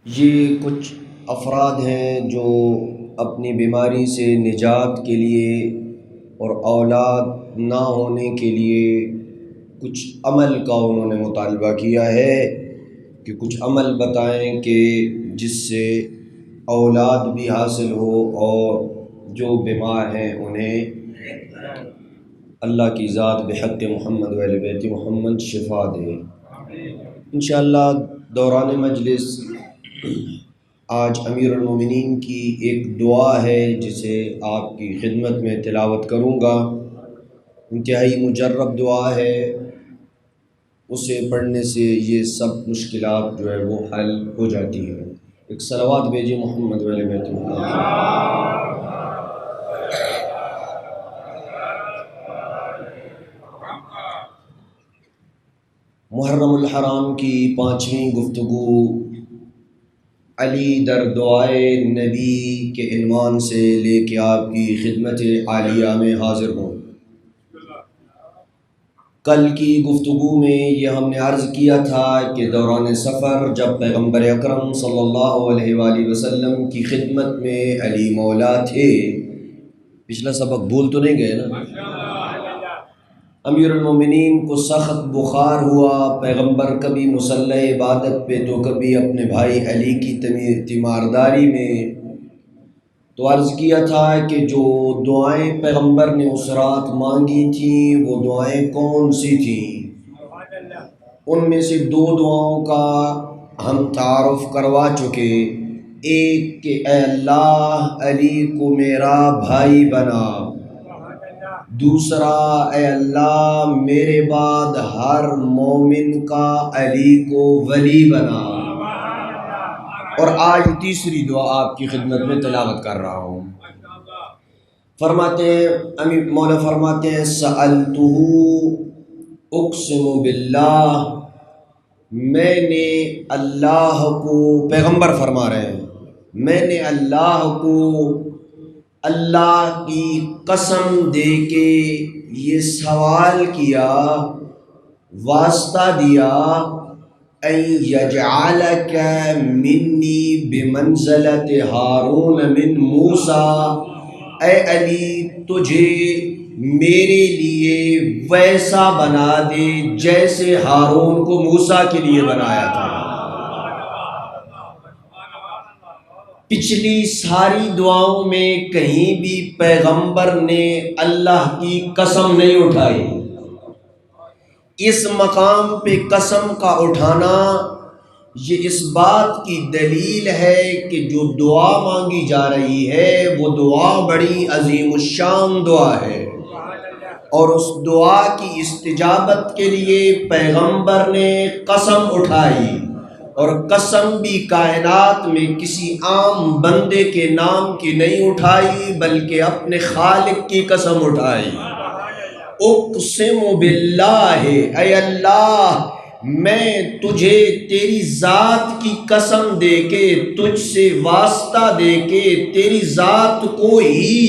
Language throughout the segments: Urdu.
یہ کچھ افراد ہیں جو اپنی بیماری سے نجات کے لیے اور اولاد نہ ہونے کے لیے کچھ عمل کا انہوں نے مطالبہ کیا ہے کہ کچھ عمل بتائیں کہ جس سے اولاد بھی حاصل ہو اور جو بیمار ہیں انہیں اللہ کی ذات بحق محمد و اہل بیت محمد شفا دے انشاءاللہ۔ دوران مجلس آج امیر المومنین کی ایک دعا ہے جسے آپ کی خدمت میں تلاوت کروں گا۔ انتہائی مجرب دعا ہے، اسے پڑھنے سے یہ سب مشکلات جو ہے وہ حل ہو جاتی ہیں۔ ایک صلوات بھیجیں محمد و اہل بیت محمد۔ محرم الحرام کی 5ویں گفتگو علی در دعائے نبی کے عنوان سے لے کے آپ کی خدمت عالیہ میں حاضر ہوں۔ کل کی گفتگو میں یہ ہم نے عرض کیا تھا کہ دوران سفر جب پیغمبر اکرم صلی اللہ علیہ وآلہ وسلم کی خدمت میں علی مولا تھے، پچھلا سبق بھول تو نہیں گئے نا؟ امیر المومنین کو سخت بخار ہوا، پیغمبر کبھی مصلی عبادت پہ تو کبھی اپنے بھائی علی کی تیمارداری میں۔ تو عرض کیا تھا کہ جو دعائیں پیغمبر نے اس رات مانگی تھیں وہ دعائیں کون سی تھیں؟ ان میں سے 2 دعاؤں کا ہم تعارف کروا چکے۔ ایک کہ اے اللہ علی کو میرا بھائی بنا، دوسرا اے اللہ میرے بعد ہر مومن کا علی کو ولی بنا، اور آج تیسری دعا آپ کی خدمت میں تلاوت کر رہا ہوں۔ فرماتے ہیں امیر مولا فرماتے ہیں سألتہ اقسم باللہ، میں نے اللہ کو، پیغمبر فرما رہے ہیں، میں نے اللہ کو اللہ کی قسم دے کے یہ سوال کیا، واسطہ دیا، ان یجعلک منی بمنزلت ہارون من موسیٰ، اے علی تجھے میرے لیے ویسا بنا دے جیسے ہارون کو موسیٰ کے لیے بنایا تھا۔ پچھلی ساری دعاؤں میں کہیں بھی پیغمبر نے اللہ کی قسم نہیں اٹھائی۔ اس مقام پہ قسم کا اٹھانا یہ اس بات کی دلیل ہے کہ جو دعا مانگی جا رہی ہے وہ دعا بڑی عظیم الشان دعا ہے، اور اس دعا کی استجابت کے لیے پیغمبر نے قسم اٹھائی، اور قسم بھی کائنات میں کسی عام بندے کے نام کی نہیں اٹھائی بلکہ اپنے خالق کی قسم اٹھائی۔ اقسم باللہ، اے اللہ میں تجھے تیری ذات کی قسم دے کے، تجھ سے واسطہ دے کے، تیری ذات کو ہی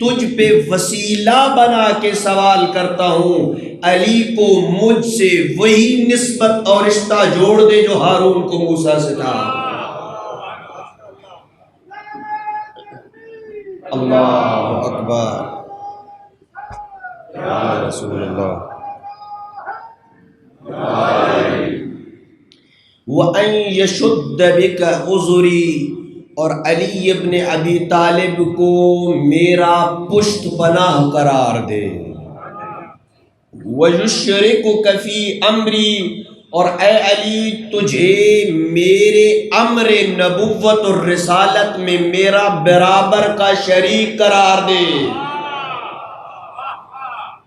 تجھ پہ وسیلہ بنا کے سوال کرتا ہوں، علی کو مجھ سے وہی نسبت اور رشتہ جوڑ دے جو ہارون کو موسیٰ سے تھا۔ اللہ اکبر، یا رسول اللہ۔ وَأَن يَشُدَّ بِكَ عُذْرِي، اور علی ابن ابی طالب کو میرا پشت پناہ قرار دے۔ وَيُشْرِكُكَ فِي أَمْرِي، اور اے علی تجھے میرے امر نبوت اور رسالت میں میرا برابر کا شریک قرار دے۔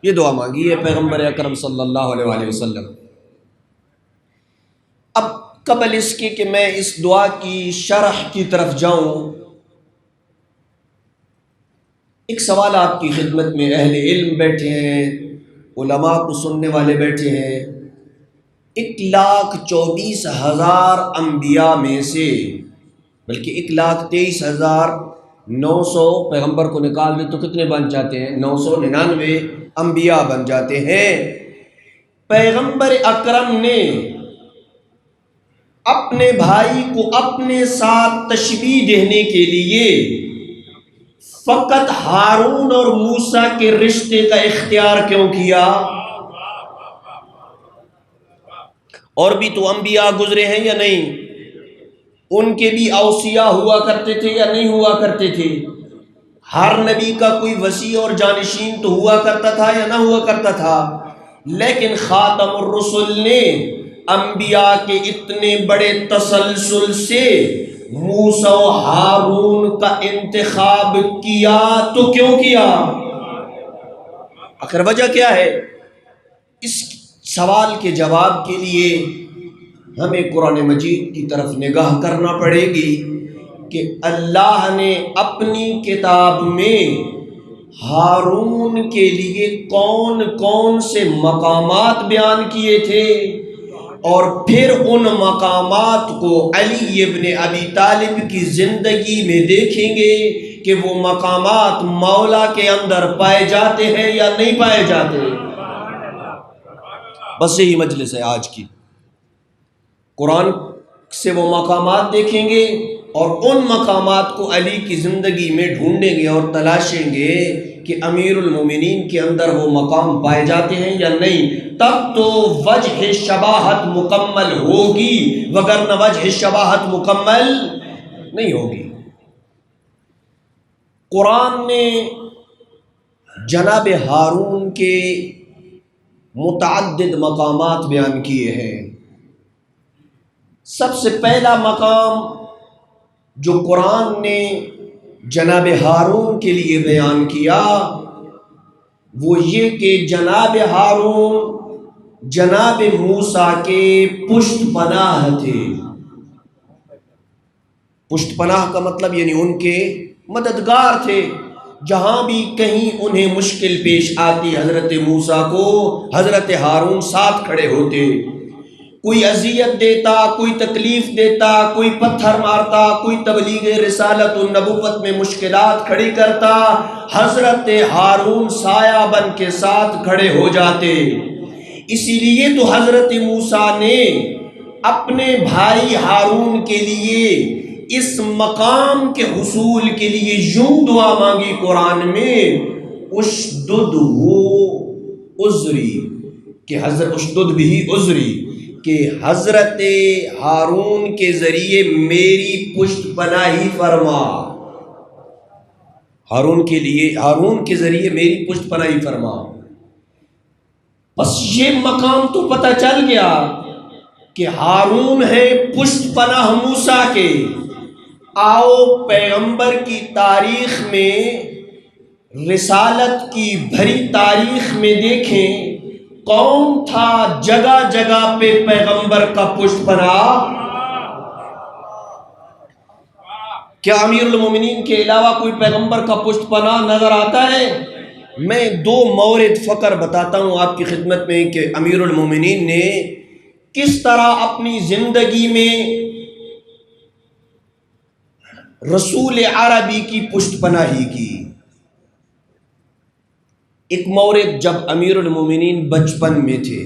یہ دعا مانگی ہے پیغمبر اکرم صلی اللہ علیہ وآلہ وسلم۔ اب قبل اس کے کہ میں اس دعا کی شرح کی طرف جاؤں، ایک سوال آپ کی خدمت میں اہل علم بیٹھے ہیں، علماء کو سننے والے بیٹھے ہیں۔ 1,24,000 انبیاء میں سے، بلکہ 1,23,900 پیغمبر کو نکال دیں تو کتنے بن جاتے ہیں؟ 999 انبیاء بن جاتے ہیں۔ پیغمبر اکرم نے اپنے بھائی کو اپنے ساتھ تشبیہ دینے کے لیے فقط ہارون اور موسیٰ کے رشتے کا اختیار کیوں کیا؟ اور بھی تو انبیاء گزرے ہیں یا نہیں؟ ان کے بھی اوصیاء ہوا کرتے تھے یا نہیں ہوا کرتے تھے؟ ہر نبی کا کوئی وصی اور جانشین تو ہوا کرتا تھا یا نہ ہوا کرتا تھا؟ لیکن خاتم الرسل نے انبیاء کے اتنے بڑے تسلسل سے موسیٰ و ہارون کا انتخاب کیا تو کیوں کیا؟ آخر وجہ کیا ہے؟ اس سوال کے جواب کے لیے ہمیں قرآن مجید کی طرف نگاہ کرنا پڑے گی کہ اللہ نے اپنی کتاب میں ہارون کے لیے کون کون سے مقامات بیان کیے تھے، اور پھر ان مقامات کو علی ابن ابی طالب کی زندگی میں دیکھیں گے کہ وہ مقامات مولا کے اندر پائے جاتے ہیں یا نہیں پائے جاتے۔ بس یہی مجلس ہے آج کی، قرآن سے وہ مقامات دیکھیں گے اور ان مقامات کو علی کی زندگی میں ڈھونڈیں گے اور تلاشیں گے کہ امیر المومنین کے اندر وہ مقام پائے جاتے ہیں یا نہیں، تب تو وجہ شباہت مکمل ہوگی، وگرنہ وجہ شباہت مکمل نہیں ہوگی۔ قرآن نے جناب ہارون کے متعدد مقامات بیان کیے ہیں۔ سب سے پہلا مقام جو قرآن نے جناب ہارون کے لیے بیان کیا وہ یہ کہ جناب ہارون جناب موسیٰ کے پشت پناہ تھے۔ پشت پناہ کا مطلب یعنی ان کے مددگار تھے، جہاں بھی کہیں انہیں مشکل پیش آتی حضرت موسیٰ کو حضرت ہارون ساتھ کھڑے ہوتے۔ کوئی اذیت دیتا، کوئی تکلیف دیتا، کوئی پتھر مارتا، کوئی تبلیغ رسالت و نبوت میں مشکلات کھڑی کرتا، حضرت ہارون سایہ بن کے ساتھ کھڑے ہو جاتے۔ اسی لیے تو حضرت موسیٰ نے اپنے بھائی ہارون کے لیے اس مقام کے حصول کے لیے یوں دعا مانگی قرآن میں، اشدد عذری، کہ حضرت اشدد بھی عذری، کہ حضرت ہارون کے ذریعے میری پشت پناہی فرما، ہارون کے ذریعے میری پشت پناہی فرما۔ بس یہ مقام تو پتہ چل گیا کہ ہارون ہے پشت پناہ موسیٰ کے۔ آؤ پیغمبر کی تاریخ میں، رسالت کی بھری تاریخ میں دیکھیں کون تھا جگہ جگہ پہ پیغمبر کا پشت پناہ؟ کیا امیر المومنین کے علاوہ کوئی پیغمبر کا پشت پناہ نظر آتا ہے؟ میں دو مورد فقر بتاتا ہوں آپ کی خدمت میں کہ امیر المومنین نے کس طرح اپنی زندگی میں رسول عربی کی پشت پناہی کی۔ ایک مورد جب امیر المومنین بچپن میں تھے،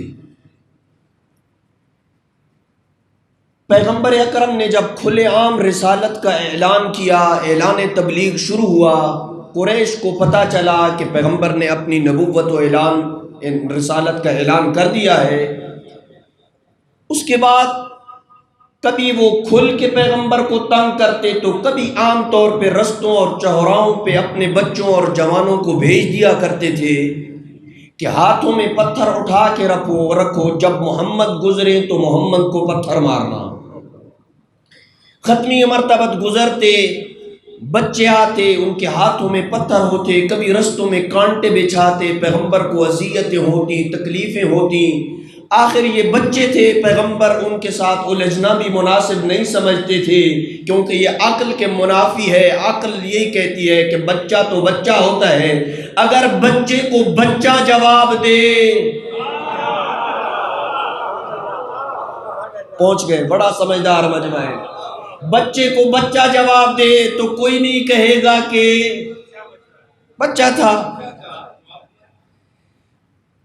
پیغمبر اکرم نے جب کھلے عام رسالت کا اعلان کیا، اعلان تبلیغ شروع ہوا، قریش کو پتہ چلا کہ پیغمبر نے اپنی نبوت و رسالت کا اعلان کر دیا ہے۔ اس کے بعد کبھی وہ کھل کے پیغمبر کو تنگ کرتے تو کبھی عام طور پہ رستوں اور چوراہوں پہ اپنے بچوں اور جوانوں کو بھیج دیا کرتے تھے کہ ہاتھوں میں پتھر اٹھا کے رکھو، جب محمد گزرے تو محمد کو پتھر مارنا۔ ختمی مرتبت گزرتے، بچے آتے، ان کے ہاتھوں میں پتھر ہوتے، کبھی رستوں میں کانٹے بچھاتے، پیغمبر کو اذیتیں ہوتی، تکلیفیں ہوتی۔ آخر یہ بچے تھے، پیغمبر ان کے ساتھ الجھنا بھی مناسب نہیں سمجھتے تھے، کیونکہ یہ عقل کے منافی ہے۔ عقل یہی کہتی ہے کہ بچہ تو بچہ ہوتا ہے، اگر بچے کو بچہ جواب دے، پہنچ گئے، بڑا سمجھدار مجمع ہے، بچے کو بچہ جواب دے تو کوئی نہیں کہے گا کہ بچہ تھا۔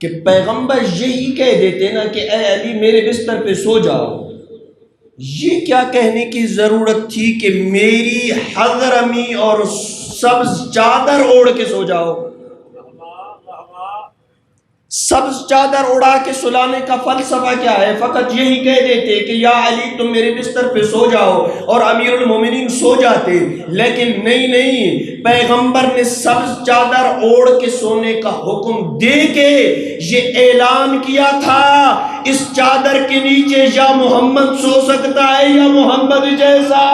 کہ پیغمبر یہی کہہ دیتے نا کہ اے علی میرے بستر پہ سو جاؤ، یہ کیا کہنے کی ضرورت تھی کہ میری حضرمی اور سبز چادر اوڑھ کے سو جاؤ؟ سبز چادر اڑا کے سلانے کا فلسفہ کیا ہے؟ فقط یہی کہہ دیتے کہ یا علی تم میرے بستر پہ سو جاؤ اور امیر المومنین سو جاتے، لیکن نہیں، پیغمبر نے سبز چادر اوڑھ کے سونے کا حکم دے کے یہ اعلان کیا تھا اس چادر کے نیچے یا محمد سو سکتا ہے یا محمد جیسا۔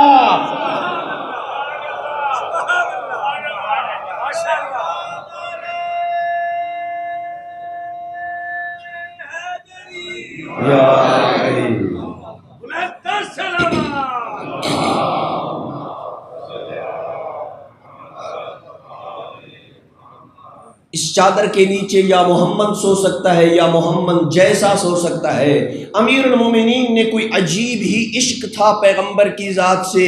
اس چادر کے نیچے یا محمد سو سکتا ہے یا محمد جیسا سو سکتا ہے۔ امیر المومنین نے کوئی عجیب ہی عشق تھا پیغمبر کی ذات سے،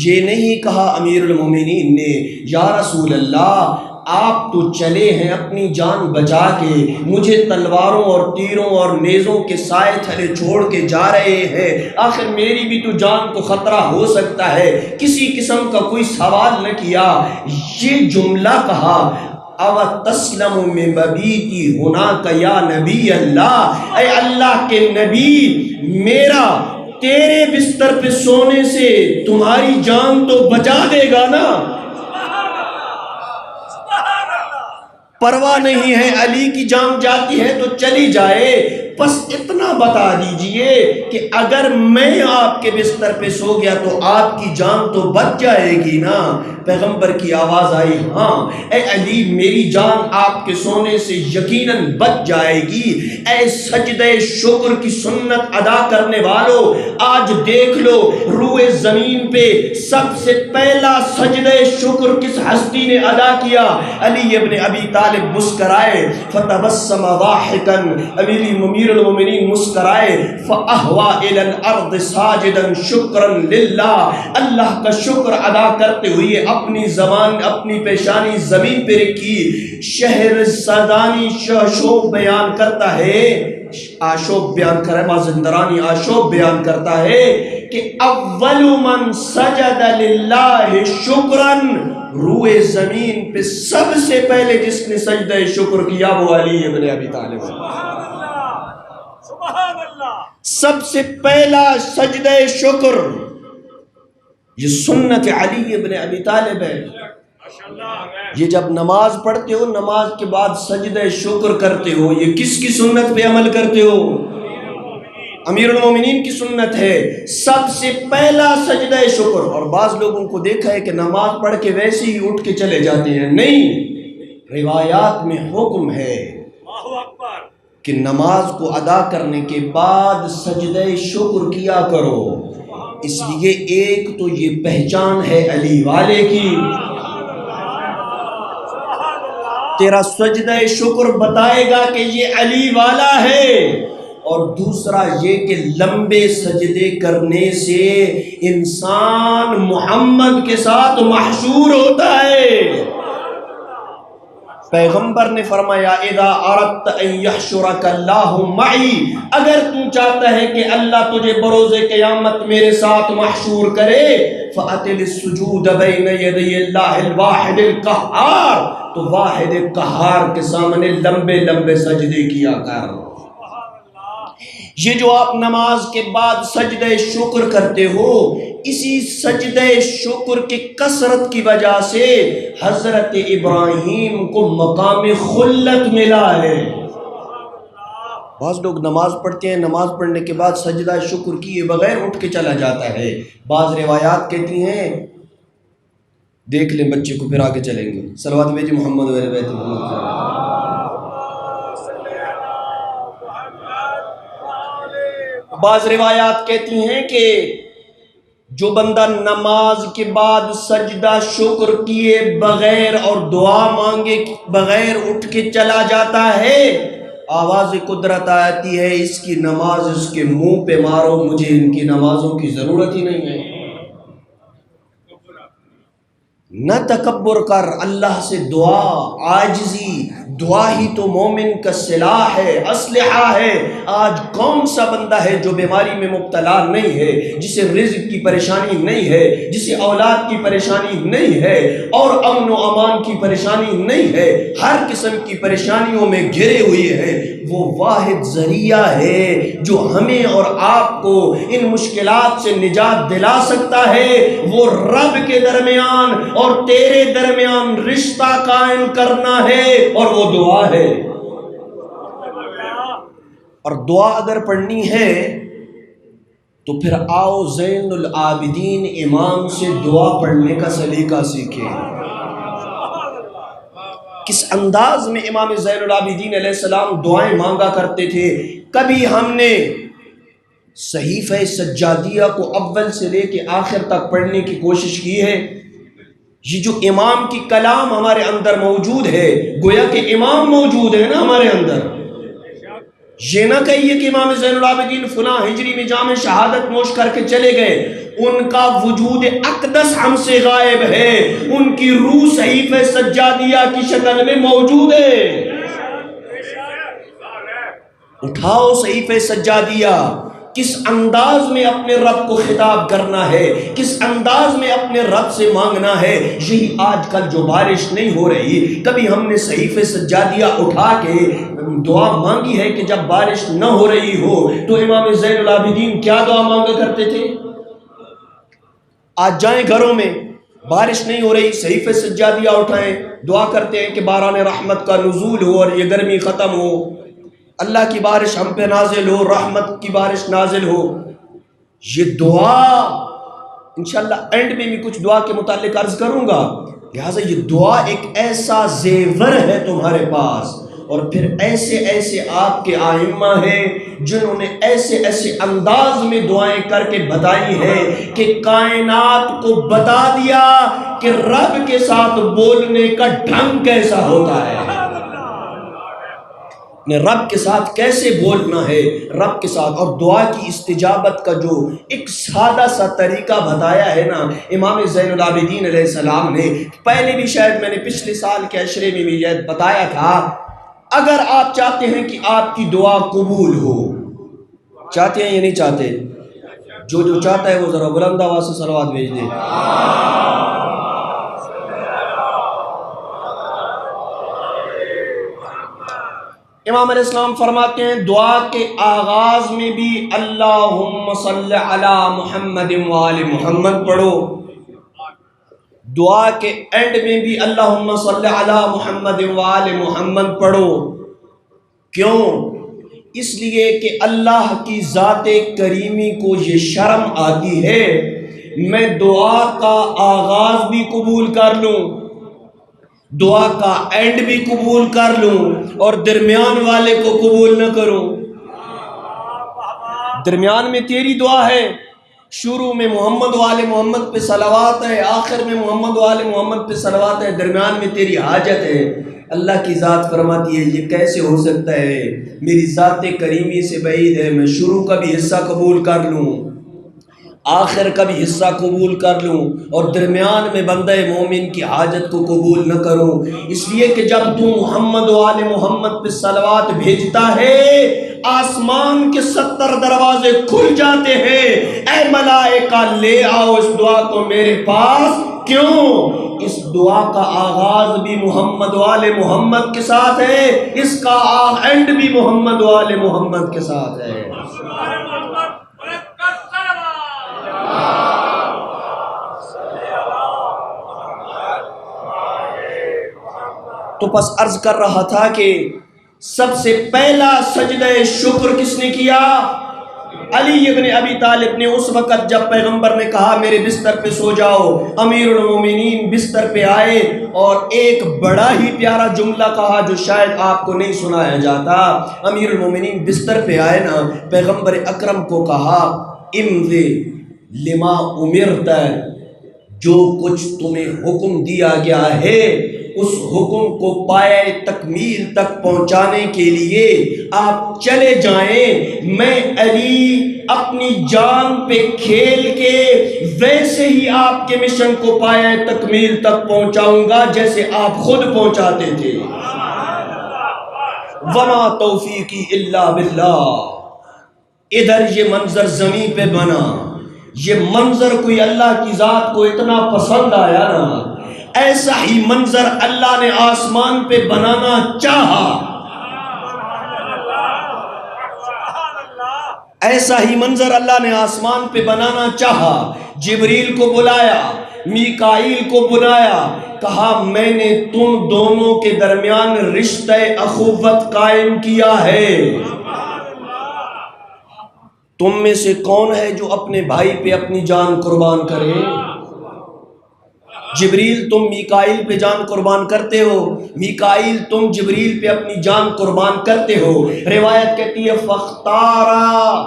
یہ نہیں کہا امیر المومنین نے یا رسول اللہ آپ تو چلے ہیں اپنی جان بچا کے، مجھے تلواروں اور تیروں اور نیزوں کے سائے تھلے چھوڑ کے جا رہے ہیں، آخر میری بھی تو جان کو خطرہ ہو سکتا ہے، کسی قسم کا کوئی سوال نہ کیا۔ یہ جملہ کہا او تسلم من مبیتی ہناک یا نبی اللہ، اے اللہ کے نبی میرا تیرے بستر پہ سونے سے تمہاری جان تو بچا دے گا نا؟ پرواہ نہیں ہے، علی کی جان جاتی ہے تو چلی جائے، بس اتنا بتا دیجئے کہ اگر میں آپ کے بستر پہ سو گیا تو آپ کی جان تو بچ جائے گی نا؟ پیغمبر کی آواز آئی ہاں اے علی میری جان آپ کے سونے سے یقیناً بچ جائے گی۔ اے سجدہ شکر کی سنت ادا کرنے والو، آج دیکھ لو روئے زمین پہ سب سے پہلا سجدہ شکر کس ہستی نے ادا کیا؟ علی ابن ابی طالب مسکرائے، فتبسم ضاحکا، امیر المومنین مسکرائے، فاہوا الی الارض ساجدا شکرا للہ، اللہ کا شکر ادا کرتے ہوئے اپنی زبان اپنی پیشانی زمین پہ رکھی۔ شہر سادانی آشوب بیان کرتا ہے، آشوب بیان کرے مازندرانی آشوب بیان کرتا ہے کہ اول من سجد للہ شکرا، روئے زمین پہ سب سے پہلے جس نے سجدہ شکر کیا وہ علی ابن ابی طالب ہے۔ سب سے پہلا سجدہ شکر یہ سنت علی ابن ابی طالب ہے۔ یہ جب نماز پڑھتے ہو نماز کے بعد سجدہ شکر کرتے ہو، یہ کس کی سنت پہ عمل کرتے ہو؟ امیر المومنین کی سنت ہے، سب سے پہلا سجدہ شکر۔ اور بعض لوگوں کو دیکھا ہے کہ نماز پڑھ کے ویسے ہی اٹھ کے چلے جاتے ہیں، نہیں، روایات میں حکم ہے کہ نماز کو ادا کرنے کے بعد سجدہ شکر کیا کرو۔ اس لیے ایک تو یہ پہچان ہے علی والے کی، تیرا سجدہ شکر بتائے گا کہ یہ علی والا ہے، اور دوسرا یہ کہ لمبے سجدے کرنے سے انسان محمد کے ساتھ محشور ہوتا ہے۔ پیغمبر نے فرمایا اذا اردت ان یحشرک اللہ معی، اگر تو چاہتا ہے کہ اللہ تجھے بروز قیامت میرے ساتھ محشور کرے، فأتل السجود بین یدی اللہ الواحد القہار، تو واحد قہار کے سامنے لمبے لمبے سجدے کیا کر۔ یہ جو آپ نماز کے بعد سجدہ شکر کرتے ہو، اسی سجدہ شکر کی کثرت کی وجہ سے حضرت ابراہیم کو مقام خلت ملا ہے۔ بعض لوگ نماز پڑھتے ہیں، نماز پڑھنے کے بعد سجدہ شکر کیے بغیر اٹھ کے چلا جاتا ہے۔ بعض روایات کہتی ہیں، دیکھ لیں بچے کو پھر آگے چلیں گے، صلوات بیجی محمد و بیت محمد۔ بعض روایات کہتی ہیں کہ جو بندہ نماز کے بعد سجدہ شکر کیے بغیر اور دعا مانگے بغیر اٹھ کے چلا جاتا ہے، آواز قدرت آتی ہے اس کی نماز اس کے منہ پہ مارو، مجھے ان کی نمازوں کی ضرورت ہی نہیں ہے۔ نہ تکبر کر، اللہ سے دعا، عاجزی، دعا ہی تو مومن کا سلاح ہے، اسلحہ ہے۔ آج کون سا بندہ ہے جو بیماری میں مبتلا نہیں ہے، جسے رزق کی پریشانی نہیں ہے، جسے اولاد کی پریشانی نہیں ہے اور امن و امان کی پریشانی نہیں ہے، ہر قسم کی پریشانیوں میں گھرے ہوئے ہیں۔ وہ واحد ذریعہ ہے جو ہمیں اور آپ کو ان مشکلات سے نجات دلا سکتا ہے، وہ رب کے درمیان اور تیرے درمیان رشتہ قائم کرنا ہے، اور وہ دعا ہے۔ اور دعا اگر پڑھنی ہے تو پھر آؤ زین العابدین امام سے دعا پڑھنے کا سلیقہ سیکھیں۔ کس انداز میں امام زین العابدین علیہ السلام دعائیں مانگا کرتے تھے۔ کبھی ہم نے صحیفہ سجادیہ کو اول سے لے کے آخر تک پڑھنے کی کوشش کی ہے؟ یہ جو امام کی کلام ہمارے اندر موجود ہے، گویا کہ امام موجود ہے نا ہمارے اندر۔ یہ نہ کہیے کہ امام زین العابدین فلاں ہجری میں جام شہادت نوش کر کے چلے گئے، ان کا وجود اقدس ہم سے غائب ہے، ان کی روح صحیفہ سجادیہ کی شکل میں موجود ہے۔ اٹھاؤ صحیفہ سجادیہ، کس انداز میں اپنے رب کو خطاب کرنا ہے، کس انداز میں اپنے رب سے مانگنا ہے۔ یہی آج کل جو بارش نہیں ہو رہی، کبھی ہم نے صحیفہ سجادیہ اٹھا کے دعا مانگی ہے کہ جب بارش نہ ہو رہی ہو تو امام زین العابدین کیا دعا مانگا کرتے تھے؟ آج جائیں گھروں میں، بارش نہیں ہو رہی، صحیفہ سجادیہ اٹھائیں، دعا کرتے ہیں کہ باران رحمت کا نزول ہو اور یہ گرمی ختم ہو، اللہ کی بارش ہم پہ نازل ہو، رحمت کی بارش نازل ہو۔ یہ دعا انشاءاللہ اینڈ میں بھی کچھ دعا کے متعلق عرض کروں گا۔ لہٰذا یہ دعا ایک ایسا زیور ہے تمہارے پاس، اور پھر ایسے ایسے آپ کے آئمہ ہیں جنہوں نے ایسے ایسے انداز میں دعائیں کر کے بتائی ہیں کہ کائنات کو بتا دیا کہ رب کے ساتھ بولنے کا ڈھنگ کیسا ہوتا ہے، رب کے ساتھ کیسے بولنا ہے، رب کے ساتھ۔ اور دعا کی استجابت کا جو ایک سادہ سا طریقہ بتایا ہے نا امام زین العابدین علیہ السلام نے، پہلے بھی شاید میں نے پچھلے سال کے عشرے میں بھی یہ بتایا تھا، اگر آپ چاہتے ہیں کہ آپ کی دعا قبول ہو، چاہتے ہیں یا نہیں چاہتے؟ جو چاہتا ہے وہ ذرا بلند آواز سے صلوات بھیج دے۔ امام علیہ السلام فرماتے ہیں دعا کے آغاز میں بھی اللہم صلی علی محمد وآل محمد پڑھو، دعا کے اینڈ میں بھی اللہم صلی علی محمد وآل محمد پڑھو۔ کیوں؟ اس لیے کہ اللہ کی ذات کریمی کو یہ شرم آتی ہے میں دعا کا آغاز بھی قبول کر لوں، دعا کا اینڈ بھی قبول کر لوں، اور درمیان والے کو قبول نہ کروں۔ درمیان میں تیری دعا ہے، شروع میں محمد والے محمد پہ صلوات ہے، آخر میں محمد والے محمد پہ صلوات ہے، درمیان میں تیری حاجت ہے۔ اللہ کی ذات فرماتی ہے یہ کیسے ہو سکتا ہے، میری ذات کریمی سے بعید ہے میں شروع کا بھی حصہ قبول کر لوں، آخر کا بھی حصہ قبول کر لوں، اور درمیان میں بندہ مومن کی حاجت کو قبول نہ کروں۔ اس لیے کہ جب تو محمد وآل محمد پہ صلوات بھیجتا ہے آسمان کے 70 دروازے کھل جاتے ہیں، اے ملائکہ لے آؤ اس دعا کو میرے پاس۔ کیوں؟ اس دعا کا آغاز بھی محمد وآل محمد کے ساتھ ہے، اس کا اینڈ بھی محمد وآل محمد کے ساتھ ہے۔ تو پس عرض کر رہا تھا کہ سب سے پہلا سجدہ شکر کس نے کیا؟ علی ابن ابی طالب نے۔ اس وقت جب پیغمبر نے کہا میرے بستر پہ سو جاؤ، امیر المومنین بستر پہ آئے اور ایک بڑا ہی پیارا جملہ کہا جو شاید آپ کو نہیں سنایا جاتا۔ امیر المومنین بستر پہ آئے نا، پیغمبر اکرم کو کہا امضی لما امرت، جو کچھ تمہیں حکم دیا گیا ہے اس حکم کو پائے تکمیل تک پہنچانے کے لیے آپ چلے جائیں، میں علی اپنی جان پہ کھیل کے ویسے ہی آپ کے مشن کو پائے تکمیل تک پہنچاؤں گا جیسے آپ خود پہنچاتے تھے۔ وما توفیقی الا باللہ. ادھر یہ منظر زمین پہ بنا، یہ منظر کوئی اللہ کی ذات کو اتنا پسند آیا نا، ایسا ہی منظر اللہ نے آسمان پہ بنانا چاہا، ایسا ہی منظر اللہ نے آسمان پہ بنانا چاہا. جبریل کو بلایا، میکائیل کو بلایا، کہا میں نے تم دونوں کے درمیان رشتہ اخوت قائم کیا ہے. تم میں سے کون ہے جو اپنے بھائی پہ اپنی جان قربان کرے؟ جبریل تم میکائیل پہ جان قربان کرتے ہو، میکائیل تم جبریل پہ اپنی جان قربان کرتے ہو. روایت کہتی ہے فاختارا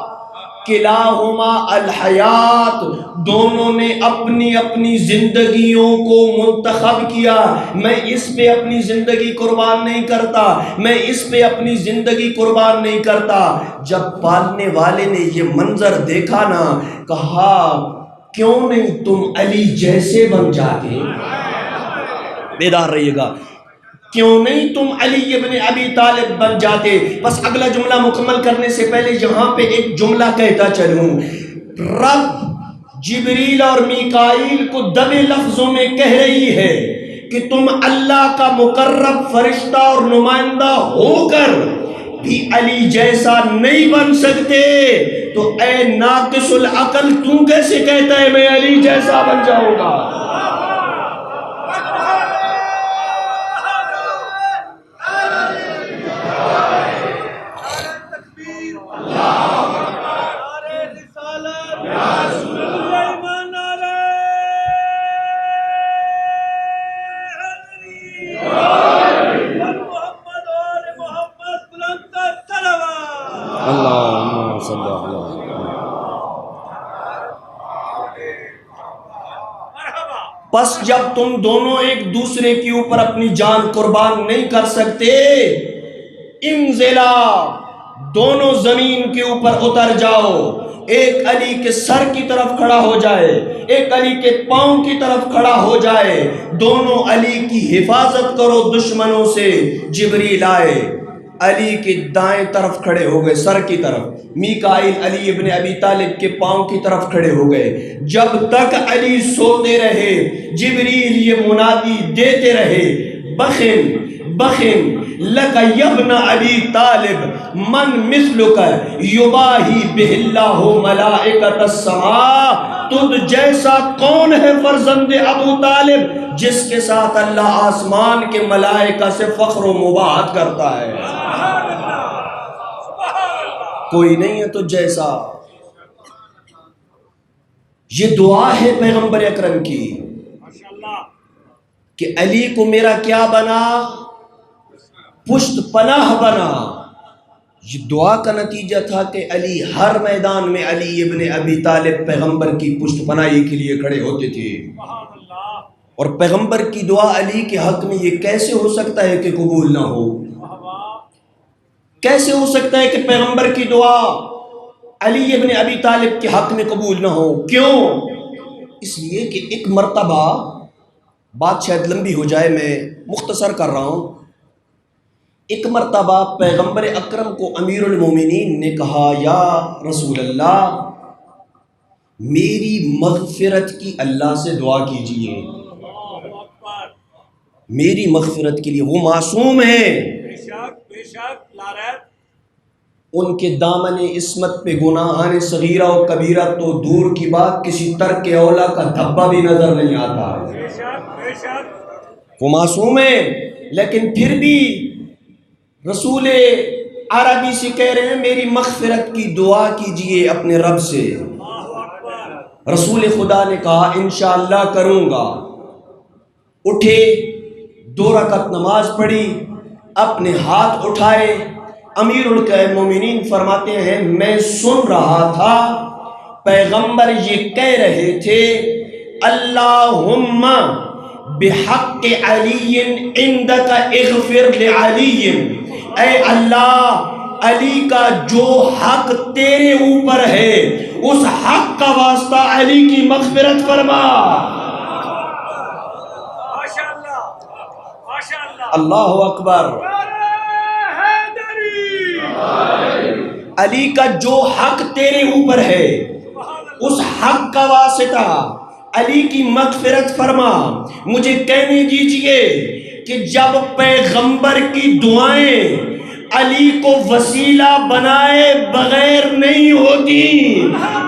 کلاہما الحیات، دونوں نے اپنی اپنی زندگیوں کو منتخب کیا. میں اس پہ اپنی زندگی قربان نہیں کرتا، میں اس پہ اپنی زندگی قربان نہیں کرتا. جب پالنے والے نے یہ منظر دیکھا نا، کہا کیوں نہیں تم علی جیسے بن جاتے؟ بیدار رہیے گا، کیوں نہیں تم علی ابن ابی طالب بن جاتے؟ بس اگلا جملہ مکمل کرنے سے پہلے یہاں پہ ایک جملہ کہتا چلوں. رب جبریل اور میکائیل کو دبے لفظوں میں کہہ رہی ہے کہ تم اللہ کا مقرب فرشتہ اور نمائندہ ہو کر بھی علی جیسا نہیں بن سکتے، تو اے ناقص العقل تو کیسے کہتا ہے میں علی جیسا بن جاؤں گا؟ پس جب تم دونوں ایک دوسرے کے اوپر اپنی جان قربان نہیں کر سکتے، انزلا، دونوں زمین کے اوپر اتر جاؤ. ایک علی کے سر کی طرف کھڑا ہو جائے، ایک علی کے پاؤں کی طرف کھڑا ہو جائے، دونوں علی کی حفاظت کرو دشمنوں سے. جبریل آئے، علی کی دائیں طرف کھڑے ہو گئے سر کی طرف، میکائیل علی ابن ابی طالب کے پاؤں کی طرف کھڑے ہو گئے. جب تک علی سوتے رہے جبریل یہ منادی دیتے رہے بخن بخن لک یبن ابی طالب من مثلک یباہی بہ اللہ ملائکۃ السماء، تجھ جیسا کون ہے فرزند ابو طالب جس کے ساتھ اللہ آسمان کے ملائکہ سے فخر و مباہت کرتا ہے؟ کوئی نہیں ہے تو جیسا. یہ دعا ہے پیغمبر اکرم کی کہ علی کو میرا کیا بنا؟ پشت پناہ بنا. یہ دعا کا نتیجہ تھا کہ علی ہر میدان میں علی ابن ابی طالب پیغمبر کی پشت پناہی کے لیے کھڑے ہوتے تھے. اور پیغمبر کی دعا علی کے حق میں یہ کیسے ہو سکتا ہے کہ قبول نہ ہو؟ کیسے ہو سکتا ہے کہ پیغمبر کی دعا علی ابن ابی طالب کے حق میں قبول نہ ہو؟ کیوں؟ اس لیے کہ ایک مرتبہ، بات شاید لمبی ہو جائے میں مختصر کر رہا ہوں، ایک مرتبہ پیغمبر اکرم کو امیر المومنین نے کہا یا رسول اللہ میری مغفرت کی اللہ سے دعا کیجئے، میری مغفرت کے لیے. وہ معصوم ہیں، ان کے دامن عصمت پہ گناہان صغیرہ و کبیرہ تو دور کی بات، کسی ترک اولا کا دھبا بھی نظر نہیں آتا. وہ معصوم ہیں لیکن پھر بھی رسول عربی سے کہہ رہے ہیں میری مغفرت کی دعا کیجئے اپنے رب سے. رسول خدا نے کہا انشاءاللہ کروں گا. اٹھے، 2 رکعت نماز پڑھی، اپنے ہاتھ اٹھائے. امیر المومنین فرماتے ہیں میں سن رہا تھا پیغمبر یہ کہہ رہے تھے اللہم بحق علی عندک اغفر لعلی، اے اللہ علی کا جو حق تیرے اوپر ہے اس حق کا واسطہ علی کی مغفرت فرما. اللہ اکبر. علی کا جو حق تیرے اوپر ہے اس حق کا واسطہ علی کی مغفرت فرما. مجھے کہنے دیجئے کہ جب پیغمبر کی دعائیں علی کو وسیلہ بنائے بغیر نہیں ہوتی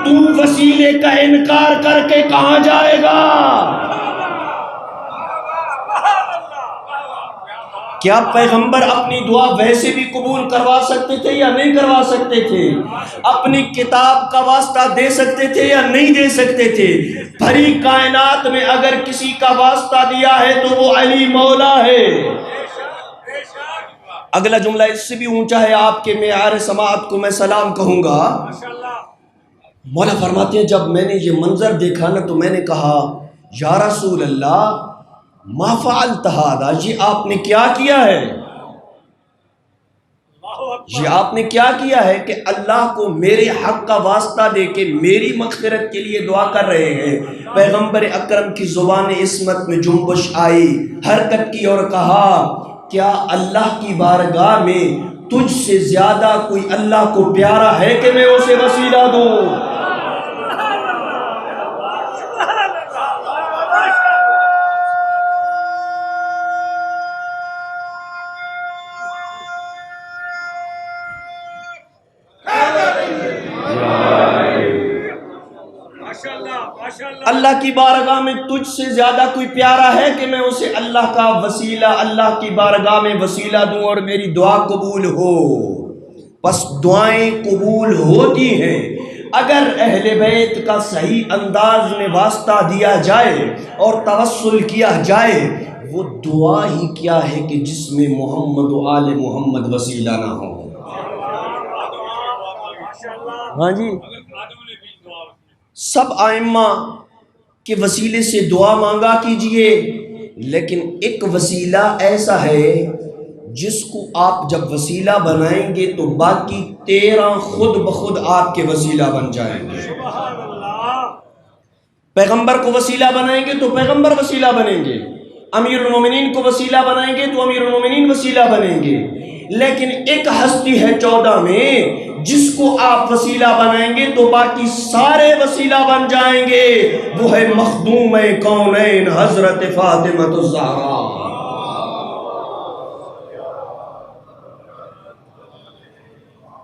تو وسیلے کا انکار کر کے کہاں جائے گا؟ کیا پیغمبر اپنی دعا ویسے بھی قبول کروا سکتے تھے یا نہیں کروا سکتے تھے؟ اپنی کتاب کا واسطہ دے سکتے تھے یا نہیں دے سکتے تھے؟ بھری کائنات میں اگر کسی کا واسطہ دیا ہے تو وہ علی مولا ہے. اگلا جملہ اس سے بھی اونچا ہے، آپ کے معیار سماعت کو میں سلام کہوں گا. مولا فرماتے ہیں جب میں نے یہ منظر دیکھا نا تو میں نے کہا یا رسول اللہ ما فعلت ھذا، یہ آپ نے کیا کیا ہے؟ یہ آپ نے کیا کیا ہے کہ اللہ کو میرے حق کا واسطہ دے کے میری مغفرت کے لیے دعا کر رہے ہیں؟ پیغمبر اکرم کی زبان عصمت میں جنبش آئی، حرکت کی اور کہا کیا اللہ کی بارگاہ میں تجھ سے زیادہ کوئی اللہ کو پیارا ہے کہ میں اسے وسیلہ دوں؟ اللہ کی بارگاہ میں تجھ سے زیادہ کوئی پیارا ہے کہ میں اسے اللہ کا وسیلہ، اللہ کی بارگاہ میں وسیلہ دوں اور میری دعا قبول ہو؟ پس دعائیں قبول ہوتی ہیں اگر اہل بیت کا صحیح انداز میں واسطہ دیا جائے اور توسل کیا جائے. وہ دعا ہی کیا ہے کہ جس میں محمد و آل محمد وسیلہ نہ ہو. ہاں جی، سب ائمہ کے وسیلے سے دعا مانگا کیجئے، لیکن ایک وسیلہ ایسا ہے جس کو آپ جب وسیلہ بنائیں گے تو باقی 13 خود بخود آپ کے وسیلہ بن جائیں گے. پیغمبر کو وسیلہ بنائیں گے تو پیغمبر وسیلہ بنیں گے، امیر المومنین کو وسیلہ بنائیں گے تو امیر المومنین وسیلہ بنیں گے. لیکن ایک ہستی ہے 14 میں جس کو آپ وسیلہ بنائیں گے تو باقی سارے وسیلہ بن جائیں گے. وہ ہے مخدوم کونین حضرت فاطمہ الزہرا.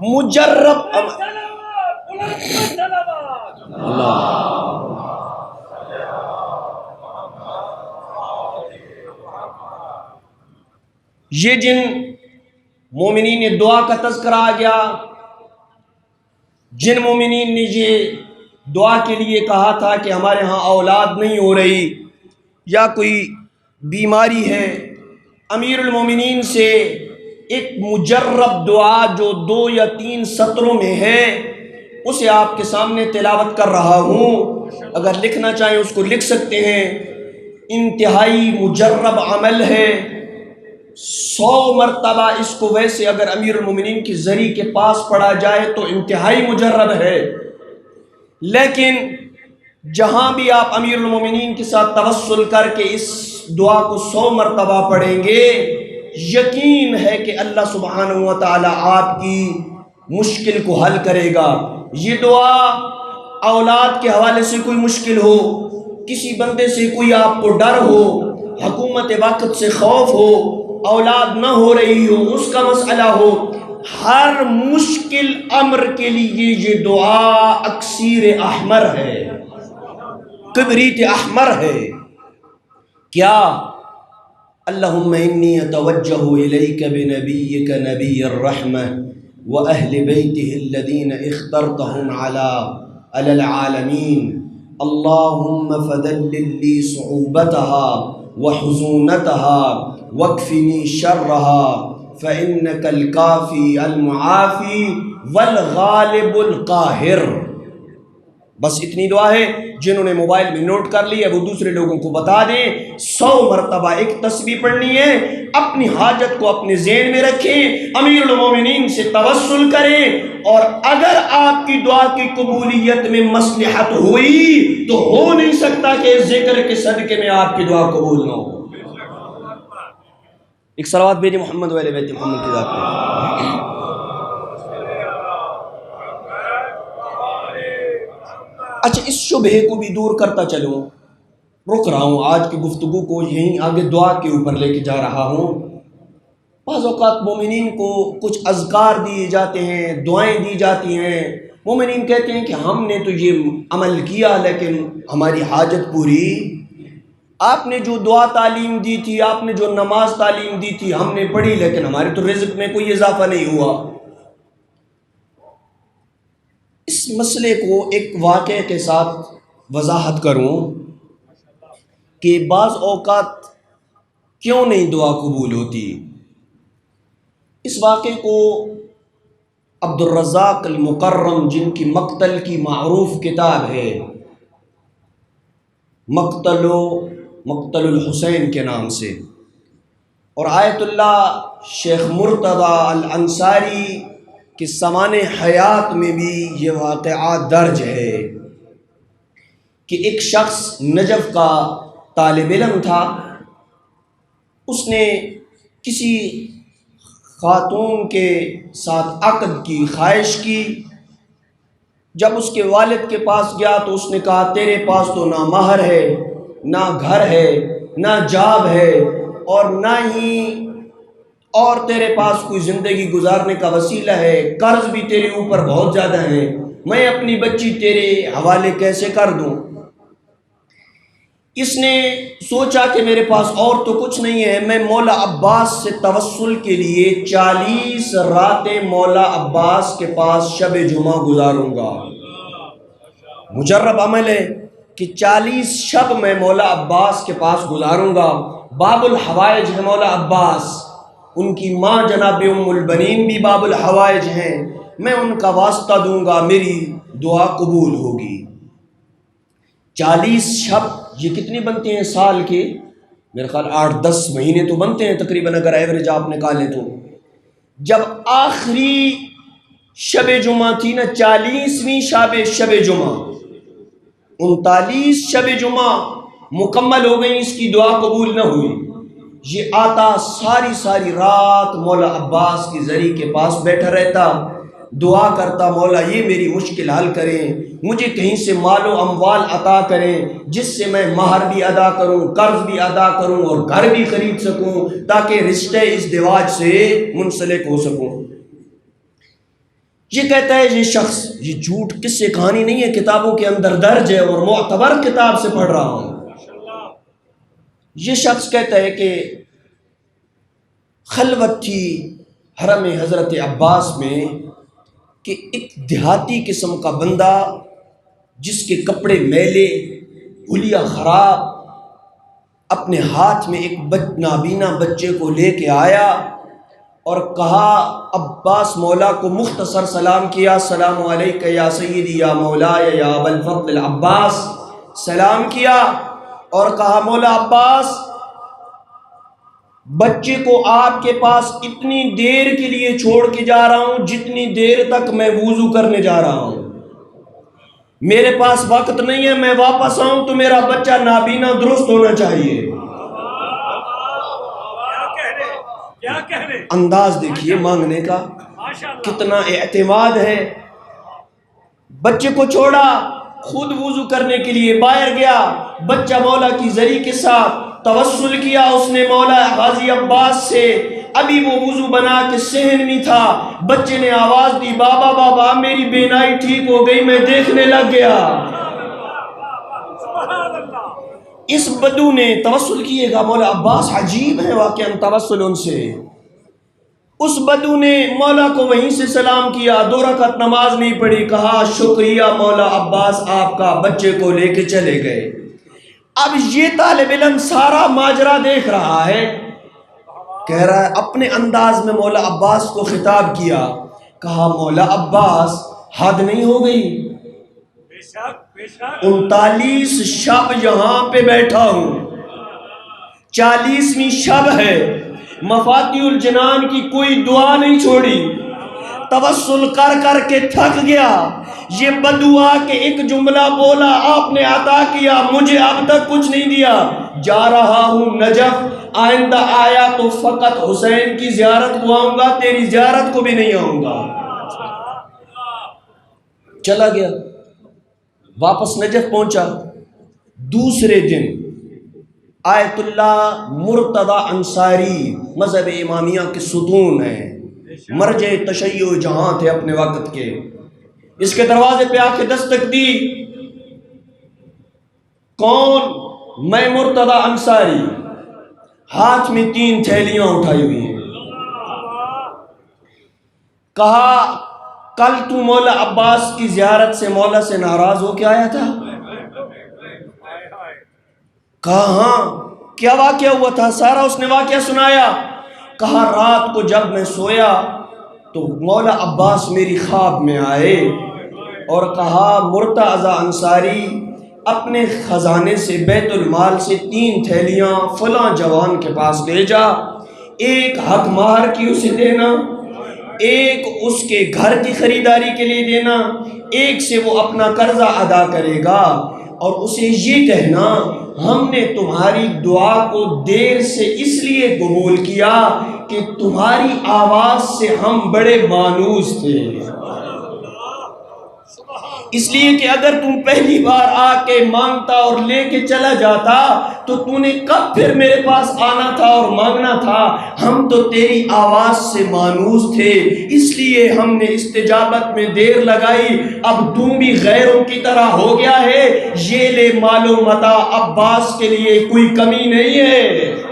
مجرب یہ جن مومنین دعا کا تذکرہ آ گیا، جن مومنین نے یہ دعا کے لیے کہا تھا کہ ہمارے ہاں اولاد نہیں ہو رہی یا کوئی بیماری ہے، امیر المومنین سے ایک مجرب دعا جو 2 یا 3 سطروں میں ہے اسے آپ کے سامنے تلاوت کر رہا ہوں. اگر لکھنا چاہیں اس کو لکھ سکتے ہیں. انتہائی مجرب عمل ہے. 100 مرتبہ اس کو ویسے اگر امیر المومنین کی زری کے پاس پڑھا جائے تو انتہائی مجرب ہے، لیکن جہاں بھی آپ امیر المومنین کے ساتھ توسل کر کے اس دعا کو 100 مرتبہ پڑھیں گے، یقین ہے کہ اللہ سبحانہ و تعالی آپ کی مشکل کو حل کرے گا. یہ دعا اولاد کے حوالے سے کوئی مشکل ہو، کسی بندے سے کوئی آپ کو ڈر ہو، حکومت وقت سے خوف ہو، اولاد نہ ہو رہی ہو، اس کا مسئلہ ہو، ہر مشکل امر کے لیے یہ دعا اکسیر احمر ہے، کبریت احمر ہے. کیا اللہم انی اتوجہ الیک بنبیک نبی الرحمہ واہل بیتہ الذین اخترتہم علی العالمین. اللہم فدلل لی صعوبتها وحزونتها واکفنی شرها فإنک الکافی المعافی والغالب القاہر. بس اتنی دعا ہے. جنہوں نے موبائل میں نوٹ کر لی ہے وہ دوسرے لوگوں کو بتا دیں. 100 مرتبہ ایک تسبیح پڑھنی ہے. اپنی حاجت کو اپنے ذہن میں رکھیں، امیر المومنین سے توسل کریں، اور اگر آپ کی دعا کی قبولیت میں مصلحت ہوئی تو ہو نہیں سکتا کہ ذکر کے صدقے میں آپ کی دعا قبول نہ ہو. ایک صلوات بھیجیں محمد و آل بیت محمد کی ذات میں. اچھا، اس شبہ کو بھی دور کرتا چلوں، رک رہا ہوں آج کی گفتگو کو یہیں آگے دعا کے اوپر لے کے جا رہا ہوں۔ بعض اوقات مومنین کو کچھ اذکار دیے جاتے ہیں، دعائیں دی جاتی ہیں، مومنین کہتے ہیں کہ ہم نے تو یہ عمل کیا لیکن ہماری حاجت پوری۔ آپ نے جو دعا تعلیم دی تھی، آپ نے جو نماز تعلیم دی تھی، ہم نے پڑھی لیکن ہمارے تو رزق میں کوئی اضافہ نہیں ہوا۔ اس مسئلے کو ایک واقعے کے ساتھ وضاحت کروں کہ بعض اوقات کیوں نہیں دعا قبول ہوتی۔ اس واقعے کو عبد الرزاق المکرم، جن کی مقتل کی معروف کتاب ہے، مقتل الحسین کے نام سے، اور آیت اللہ شیخ مرتضی الانصاری کے سمان حیات میں بھی یہ واقعہ درج ہے کہ ایک شخص نجف کا طالب علم تھا، اس نے کسی خاتون کے ساتھ عقد کی خواہش کی۔ جب اس کے والد کے پاس گیا تو اس نے کہا تیرے پاس تو نہ مہر ہے، نہ گھر ہے، نہ جاب ہے، اور نہ ہی اور تیرے پاس کوئی زندگی گزارنے کا وسیلہ ہے، قرض بھی تیرے اوپر بہت زیادہ ہے، میں اپنی بچی تیرے حوالے کیسے کر دوں؟ اس نے سوچا کہ میرے پاس اور تو کچھ نہیں ہے، میں مولا عباس سے توسل کے لیے 40 راتیں مولا عباس کے پاس شب جمعہ گزاروں گا۔ مجرب عمل ہے کہ 40 شب میں مولا عباس کے پاس گزاروں گا۔ باب الحوائج ہے مولا عباس، ان کی ماں جناب ام البنین بھی باب الحوائج ہیں، میں ان کا واسطہ دوں گا، میری دعا قبول ہوگی۔ 40 شب یہ کتنی بنتے ہیں سال کے؟ میرے خیال 8-10 مہینے تو بنتے ہیں تقریباً، اگر ایوریج آپ نکالیں تو۔ جب آخری شب جمعہ تھی نا، 40ویں شب جمعہ، 39 شب جمعہ مکمل ہو گئی، اس کی دعا قبول نہ ہوئی۔ یہ آتا ساری رات مولا عباس کی زری کے پاس بیٹھا رہتا، دعا کرتا مولا یہ میری مشکل حل کریں، مجھے کہیں سے مال و اموال عطا کریں جس سے میں مہر بھی ادا کروں، قرض بھی ادا کروں اور گھر بھی خرید سکوں، تاکہ رشتے ازدواج سے منسلک ہو سکوں۔ یہ کہتا ہے یہ شخص، یہ جھوٹ قصے کہانی نہیں ہے، کتابوں کے اندر درج ہے اور معتبر کتاب سے پڑھ رہا ہوں۔ یہ شخص کہتا ہے کہ خلوت تھی حرم حضرت عباس میں کہ ایک دیہاتی قسم کا بندہ جس کے کپڑے میلے، حلیہ خراب، اپنے ہاتھ میں ایک نابینا بچے کو لے کے آیا اور کہا، عباس مولا کو مختصر سلام کیا، السلام علیکہ یا سیدی یا مولایا یا ابا الفضل العباس، سلام کیا اور کہا مولا عباس، بچے کو آپ کے پاس اتنی دیر کے لیے چھوڑ کے جا رہا ہوں جتنی دیر تک میں وضو کرنے جا رہا ہوں، میرے پاس وقت نہیں ہے، میں واپس آؤں تو میرا بچہ نابینا درست ہونا چاہیے۔ انداز دیکھیے مانگنے کا، کتنا اعتماد ہے۔ بچے کو چھوڑا، خود وضو کرنے کے لیے باہر گیا، بچہ مولا کی زری کے ساتھ توسل کیا اس نے مولا غازی عباس سے، ابھی وہ وضو بنا کے صحن میں تھا، بچے نے آواز دی، بابا بابا میری بینائی ٹھیک ہو گئی، میں دیکھنے لگ گیا۔ اس بدو نے توسل کیے گا مولا عباس، عجیب ہے واقعاً توسل ان سے۔ اس بدو نے مولا کو وہیں سے سلام کیا، 2 رکعت نماز نہیں پڑھی، کہا شکریہ مولا عباس آپ کا، بچے کو لے کے چلے گئے۔ اب یہ طالب علم سارا ماجرا دیکھ رہا ہے، کہہ رہا ہے، اپنے انداز میں مولا عباس کو خطاب کیا، کہا مولا عباس حد نہیں ہو گئی؟ 39 شب یہاں پہ بیٹھا ہوں، 40ویں شب ہے، مفاتیح الجنان کی کوئی دعا نہیں چھوڑی، توسل کر کر کے تھک گیا، یہ بدو آ کے ایک جملہ بولا، آپ نے عطا کیا، مجھے اب تک کچھ نہیں دیا، جا رہا ہوں نجف، آئندہ آیا تو فقط حسین کی زیارت کو آؤں گا، تیری زیارت کو بھی نہیں آؤں گا۔ چلا گیا۔ واپس نجف پہنچا۔ دوسرے دن آیت اللہ مرتضی انصاری مذہب امامیہ کے ستون ہیں، مرجع تشیع جہاں تھے اپنے وقت کے، اس کے دروازے پہ آ کے دستک دی۔ کون؟ میں مرتضی انصاری، ہاتھ میں 3 تھیلیاں اٹھائی ہوئی ہیں۔ کہا کل تو مولا عباس کی زیارت سے مولا سے ناراض ہو کے آیا تھا؟ کہا ہاں۔ کیا واقعہ ہوا تھا؟ سارا اس نے واقعہ سنایا۔ کہا رات کو جب میں سویا تو مولا عباس میری خواب میں آئے اور کہا مرتضی انصاری اپنے خزانے سے بیت المال سے 3 تھیلیاں فلاں جوان کے پاس لے جا، ایک حق مہر کی اسے دینا، ایک اس کے گھر کی خریداری کے لیے دینا، ایک سے وہ اپنا قرضہ ادا کرے گا، اور اسے یہ کہنا ہم نے تمہاری دعا کو دیر سے اس لیے قبول کیا کہ تمہاری آواز سے ہم بڑے مانوس تھے، اس لیے کہ اگر تم پہلی بار آ کے مانگتا اور لے کے چلا جاتا تو تو نے کب پھر میرے پاس آنا تھا اور مانگنا تھا؟ ہم تو تیری آواز سے مانوس تھے، اس لیے ہم نے استجابت میں دیر لگائی، اب تو بھی غیروں کی طرح ہو گیا ہے، یہ لے مال و متاع، عباس کے لیے کوئی کمی نہیں ہے۔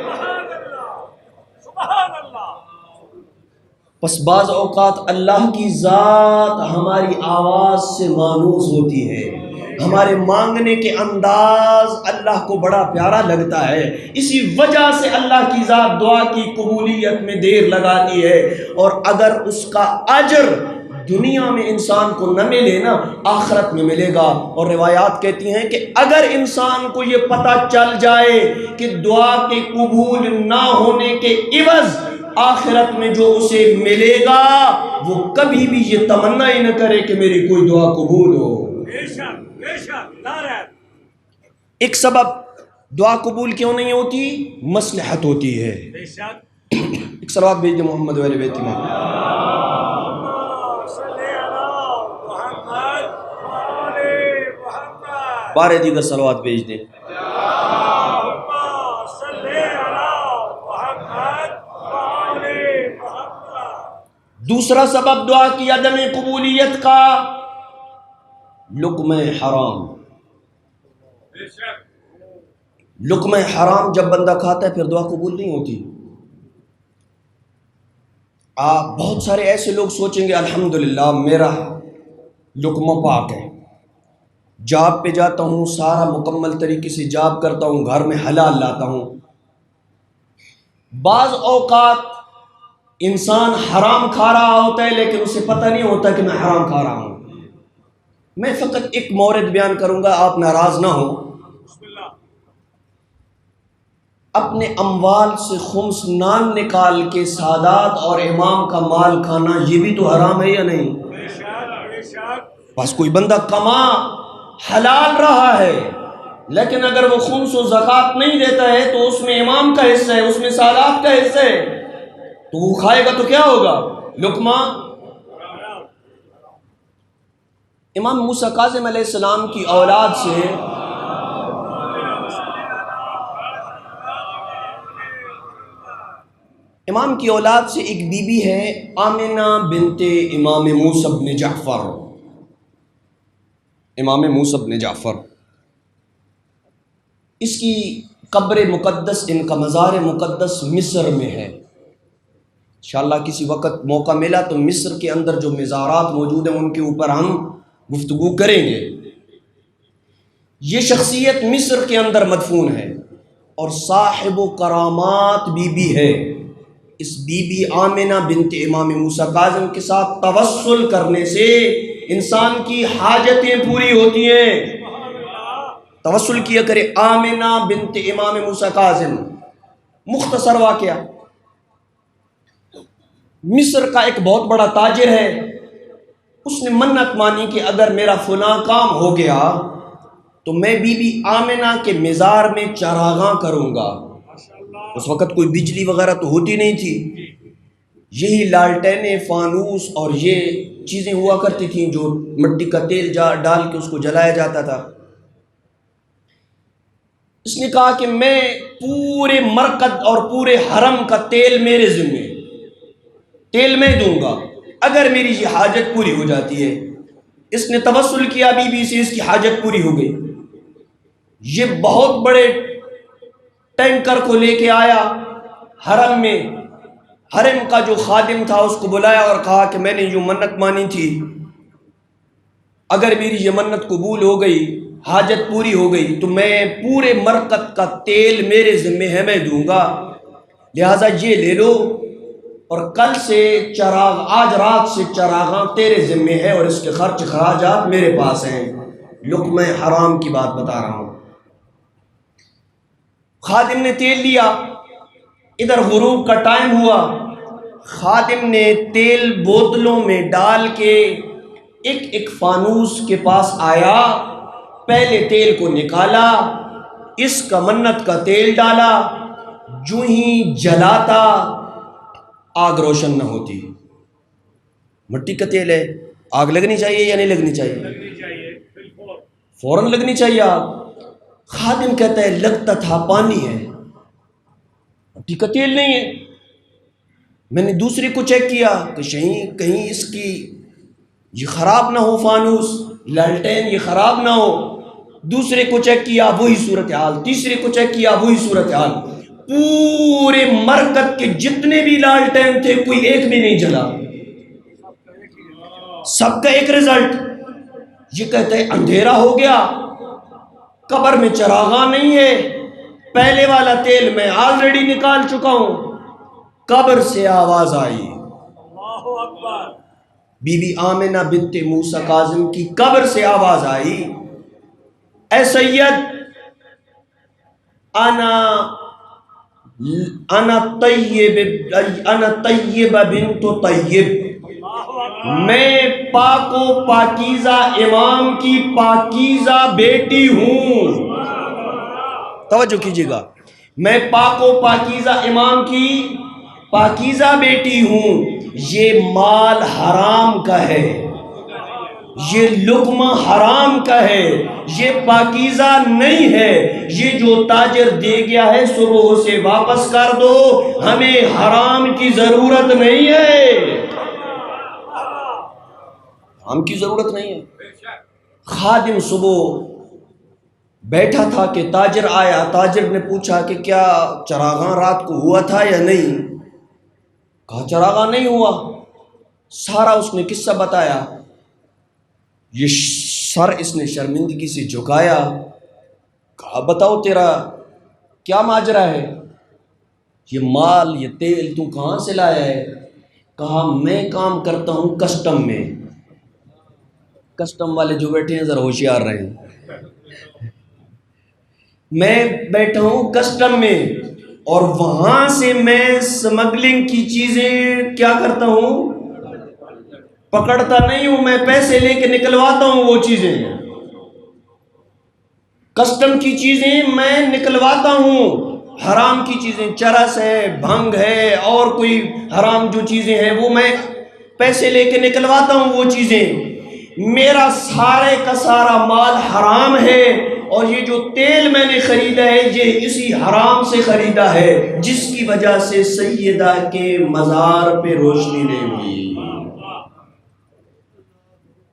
پس بعض اوقات اللہ کی ذات ہماری آواز سے مانوس ہوتی ہے، ہمارے مانگنے کے انداز اللہ کو بڑا پیارا لگتا ہے، اسی وجہ سے اللہ کی ذات دعا کی قبولیت میں دیر لگاتی ہے، اور اگر اس کا اجر دنیا میں انسان کو نہ ملے نا، آخرت میں ملے گا۔ اور روایات کہتی ہیں کہ اگر انسان کو یہ پتہ چل جائے کہ دعا کے قبول نہ ہونے کے عوض آخرت میں جو اسے ملے گا، وہ کبھی بھی یہ تمنا ہی نہ کرے کہ میری کوئی دعا قبول ہو۔ ایک سبب دعا قبول کیوں نہیں ہوتی؟ مصلحت ہوتی ہے۔ ایک صلوات بھیج دیں محمد والے بیت میں۔ بارے دیگر صلوات بھیج دیں۔ دوسرا سبب دعا کی عدم قبولیت کا لقمہ حرام۔ لقمہ حرام جب بندہ کھاتا ہے پھر دعا قبول نہیں ہوتی۔ آپ بہت سارے ایسے لوگ سوچیں گے الحمدللہ میرا لقمہ پاک ہے، جاب پہ جاتا ہوں، سارا مکمل طریقے سے جاب کرتا ہوں، گھر میں حلال لاتا ہوں۔ بعض اوقات انسان حرام کھا رہا ہوتا ہے لیکن اسے پتہ نہیں ہوتا کہ میں حرام کھا رہا ہوں۔ میں فقط ایک مورد بیان کروں گا، آپ ناراض نہ ہو۔ اپنے اموال سے خمس نان نکال کے سادات اور امام کا مال کھانا یہ بھی تو حرام ہے یا نہیں؟ بس کوئی بندہ کما حلال رہا ہے لیکن اگر وہ خمس و زکوٰۃ نہیں دیتا ہے تو اس میں امام کا حصہ ہے، اس میں سادات کا حصہ ہے، تو وہ کھائے گا تو کیا ہوگا؟ لقمہ۔ امام موسیٰ کاظم علیہ السلام کی اولاد سے امام کی اولاد سے ایک بی بی ہے آمنہ بنت امام موسیٰ بن جعفر۔ امام موسیٰ بن جعفر، اس کی قبر مقدس، ان کا مزار مقدس مصر میں ہے۔ انشاءاللہ کسی وقت موقع ملا تو مصر کے اندر جو مزارات موجود ہیں ان کے اوپر ہم گفتگو کریں گے۔ یہ شخصیت مصر کے اندر مدفون ہے اور صاحب و کرامات بی بی ہے۔ اس بی بی آمنہ بنت امام موسیٰ کاظم کے ساتھ توسل کرنے سے انسان کی حاجتیں پوری ہوتی ہیں۔ توسل کیا کرے آمنہ بنت امام موسیٰ کاظم۔ مختصر واقعہ، مصر کا ایک بہت بڑا تاجر ہے، اس نے منت مانی کہ اگر میرا فلاں کام ہو گیا تو میں بی بی آمنہ کے مزار میں چراغاں کروں گا۔ اس وقت کوئی بجلی وغیرہ تو ہوتی نہیں تھی، یہی لالٹین فانوس اور یہ چیزیں ہوا کرتی تھیں جو مٹی کا تیل ڈال کے اس کو جلایا جاتا تھا۔ اس نے کہا کہ میں پورے مرکز اور پورے حرم کا تیل میرے ذمے، تیل میں دوں گا اگر میری یہ حاجت پوری ہو جاتی ہے۔ اس نے توسل کیا بی بی سے، اس کی حاجت پوری ہو گئی۔ یہ بہت بڑے ٹینکر کو لے کے آیا حرم میں، حرم کا جو خادم تھا اس کو بلایا اور کہا کہ میں نے جو منت مانی تھی، اگر میری یہ منت قبول ہو گئی، حاجت پوری ہو گئی، تو میں پورے مرکز کا تیل میرے ذمے ہے، میں دوں گا، لہٰذا یہ لے لو، اور کل سے چراغ، آج رات سے چراغاں تیرے ذمے ہے اور اس کے خرچ خراجات میرے پاس ہیں۔ لقمہ حرام کی بات بتا رہا ہوں۔ خادم نے تیل لیا، ادھر غروب کا ٹائم ہوا، خادم نے تیل بوتلوں میں ڈال کے ایک ایک فانوس کے پاس آیا، پہلے تیل کو نکالا، اس کا منت کا تیل ڈالا، جو ہی جلاتا آگ روشن نہ ہوتی۔ مٹی کا تیل ہے، آگ لگنی چاہیے یا نہیں لگنی چاہیے؟ فوراً لگنی چاہیے آگ۔ خادم کہتا ہے لگتا تھا پانی ہے، مٹی کا تیل نہیں ہے۔ میں نے دوسری کو چیک کیا کہ کہیں اس کی یہ خراب نہ ہو، فانوس لالٹین یہ خراب نہ ہو۔ دوسرے کو چیک کیا، وہی صورتحال۔ تیسرے کو چیک کیا، وہی صورتحال۔ پورے مرکز کے جتنے بھی لالٹین تھے کوئی ایک بھی نہیں جلا، سب کا ایک رزلٹ۔ یہ کہتے ہیں اندھیرا ہو گیا، قبر میں چراغاں نہیں ہے، پہلے والا تیل میں آلریڈی نکال چکا ہوں۔ قبر سے آواز آئی، بی بی آمنہ بنت موسیٰ کاظم کی قبر سے آواز آئی، اے سید، انا طیب بنت طیب، میں پاک و پاکیزہ امام کی پاکیزہ بیٹی ہوں۔ توجہ کیجیے گا، میں پاک و پاکیزہ امام کی پاکیزہ بیٹی ہوں۔ یہ مال حرام کا ہے، یہ لقمہ حرام کا ہے، یہ پاکیزہ نہیں ہے۔ یہ جو تاجر دے گیا ہے صبح اسے واپس کر دو، ہمیں حرام کی ضرورت نہیں ہے، حرام کی ضرورت نہیں ہے۔ خادم صبح بیٹھا تھا کہ تاجر آیا، تاجر نے پوچھا کہ کیا چراغاں رات کو ہوا تھا یا نہیں؟ کہا چراغاں نہیں ہوا۔ سارا اس نے قصہ بتایا۔ یہ سر اس نے شرمندگی سے جھکایا، کہا بتاؤ تیرا کیا ماجرا ہے، یہ مال یہ تیل تو کہاں سے لایا ہے؟ کہا میں کام کرتا ہوں کسٹم میں۔ کسٹم والے جو بیٹھے ہیں ذرا ہوشیار رہیں، میں بیٹھا ہوں کسٹم میں، اور وہاں سے میں سمگلنگ کی چیزیں کیا کرتا ہوں، پکڑتا نہیں ہوں، میں پیسے لے کے نکلواتا ہوں وہ چیزیں، کسٹم کی چیزیں میں نکلواتا ہوں۔ حرام کی چیزیں، چرس ہے، بھنگ ہے، اور کوئی حرام جو چیزیں ہیں وہ میں پیسے لے کے نکلواتا ہوں وہ چیزیں۔ میرا سارے کا سارا مال حرام ہے، اور یہ جو تیل میں نے خریدا ہے یہ اسی حرام سے خریدا ہے جس کی وجہ سے سیدہ کے مزار پہ روشنی نہیں ہوئی۔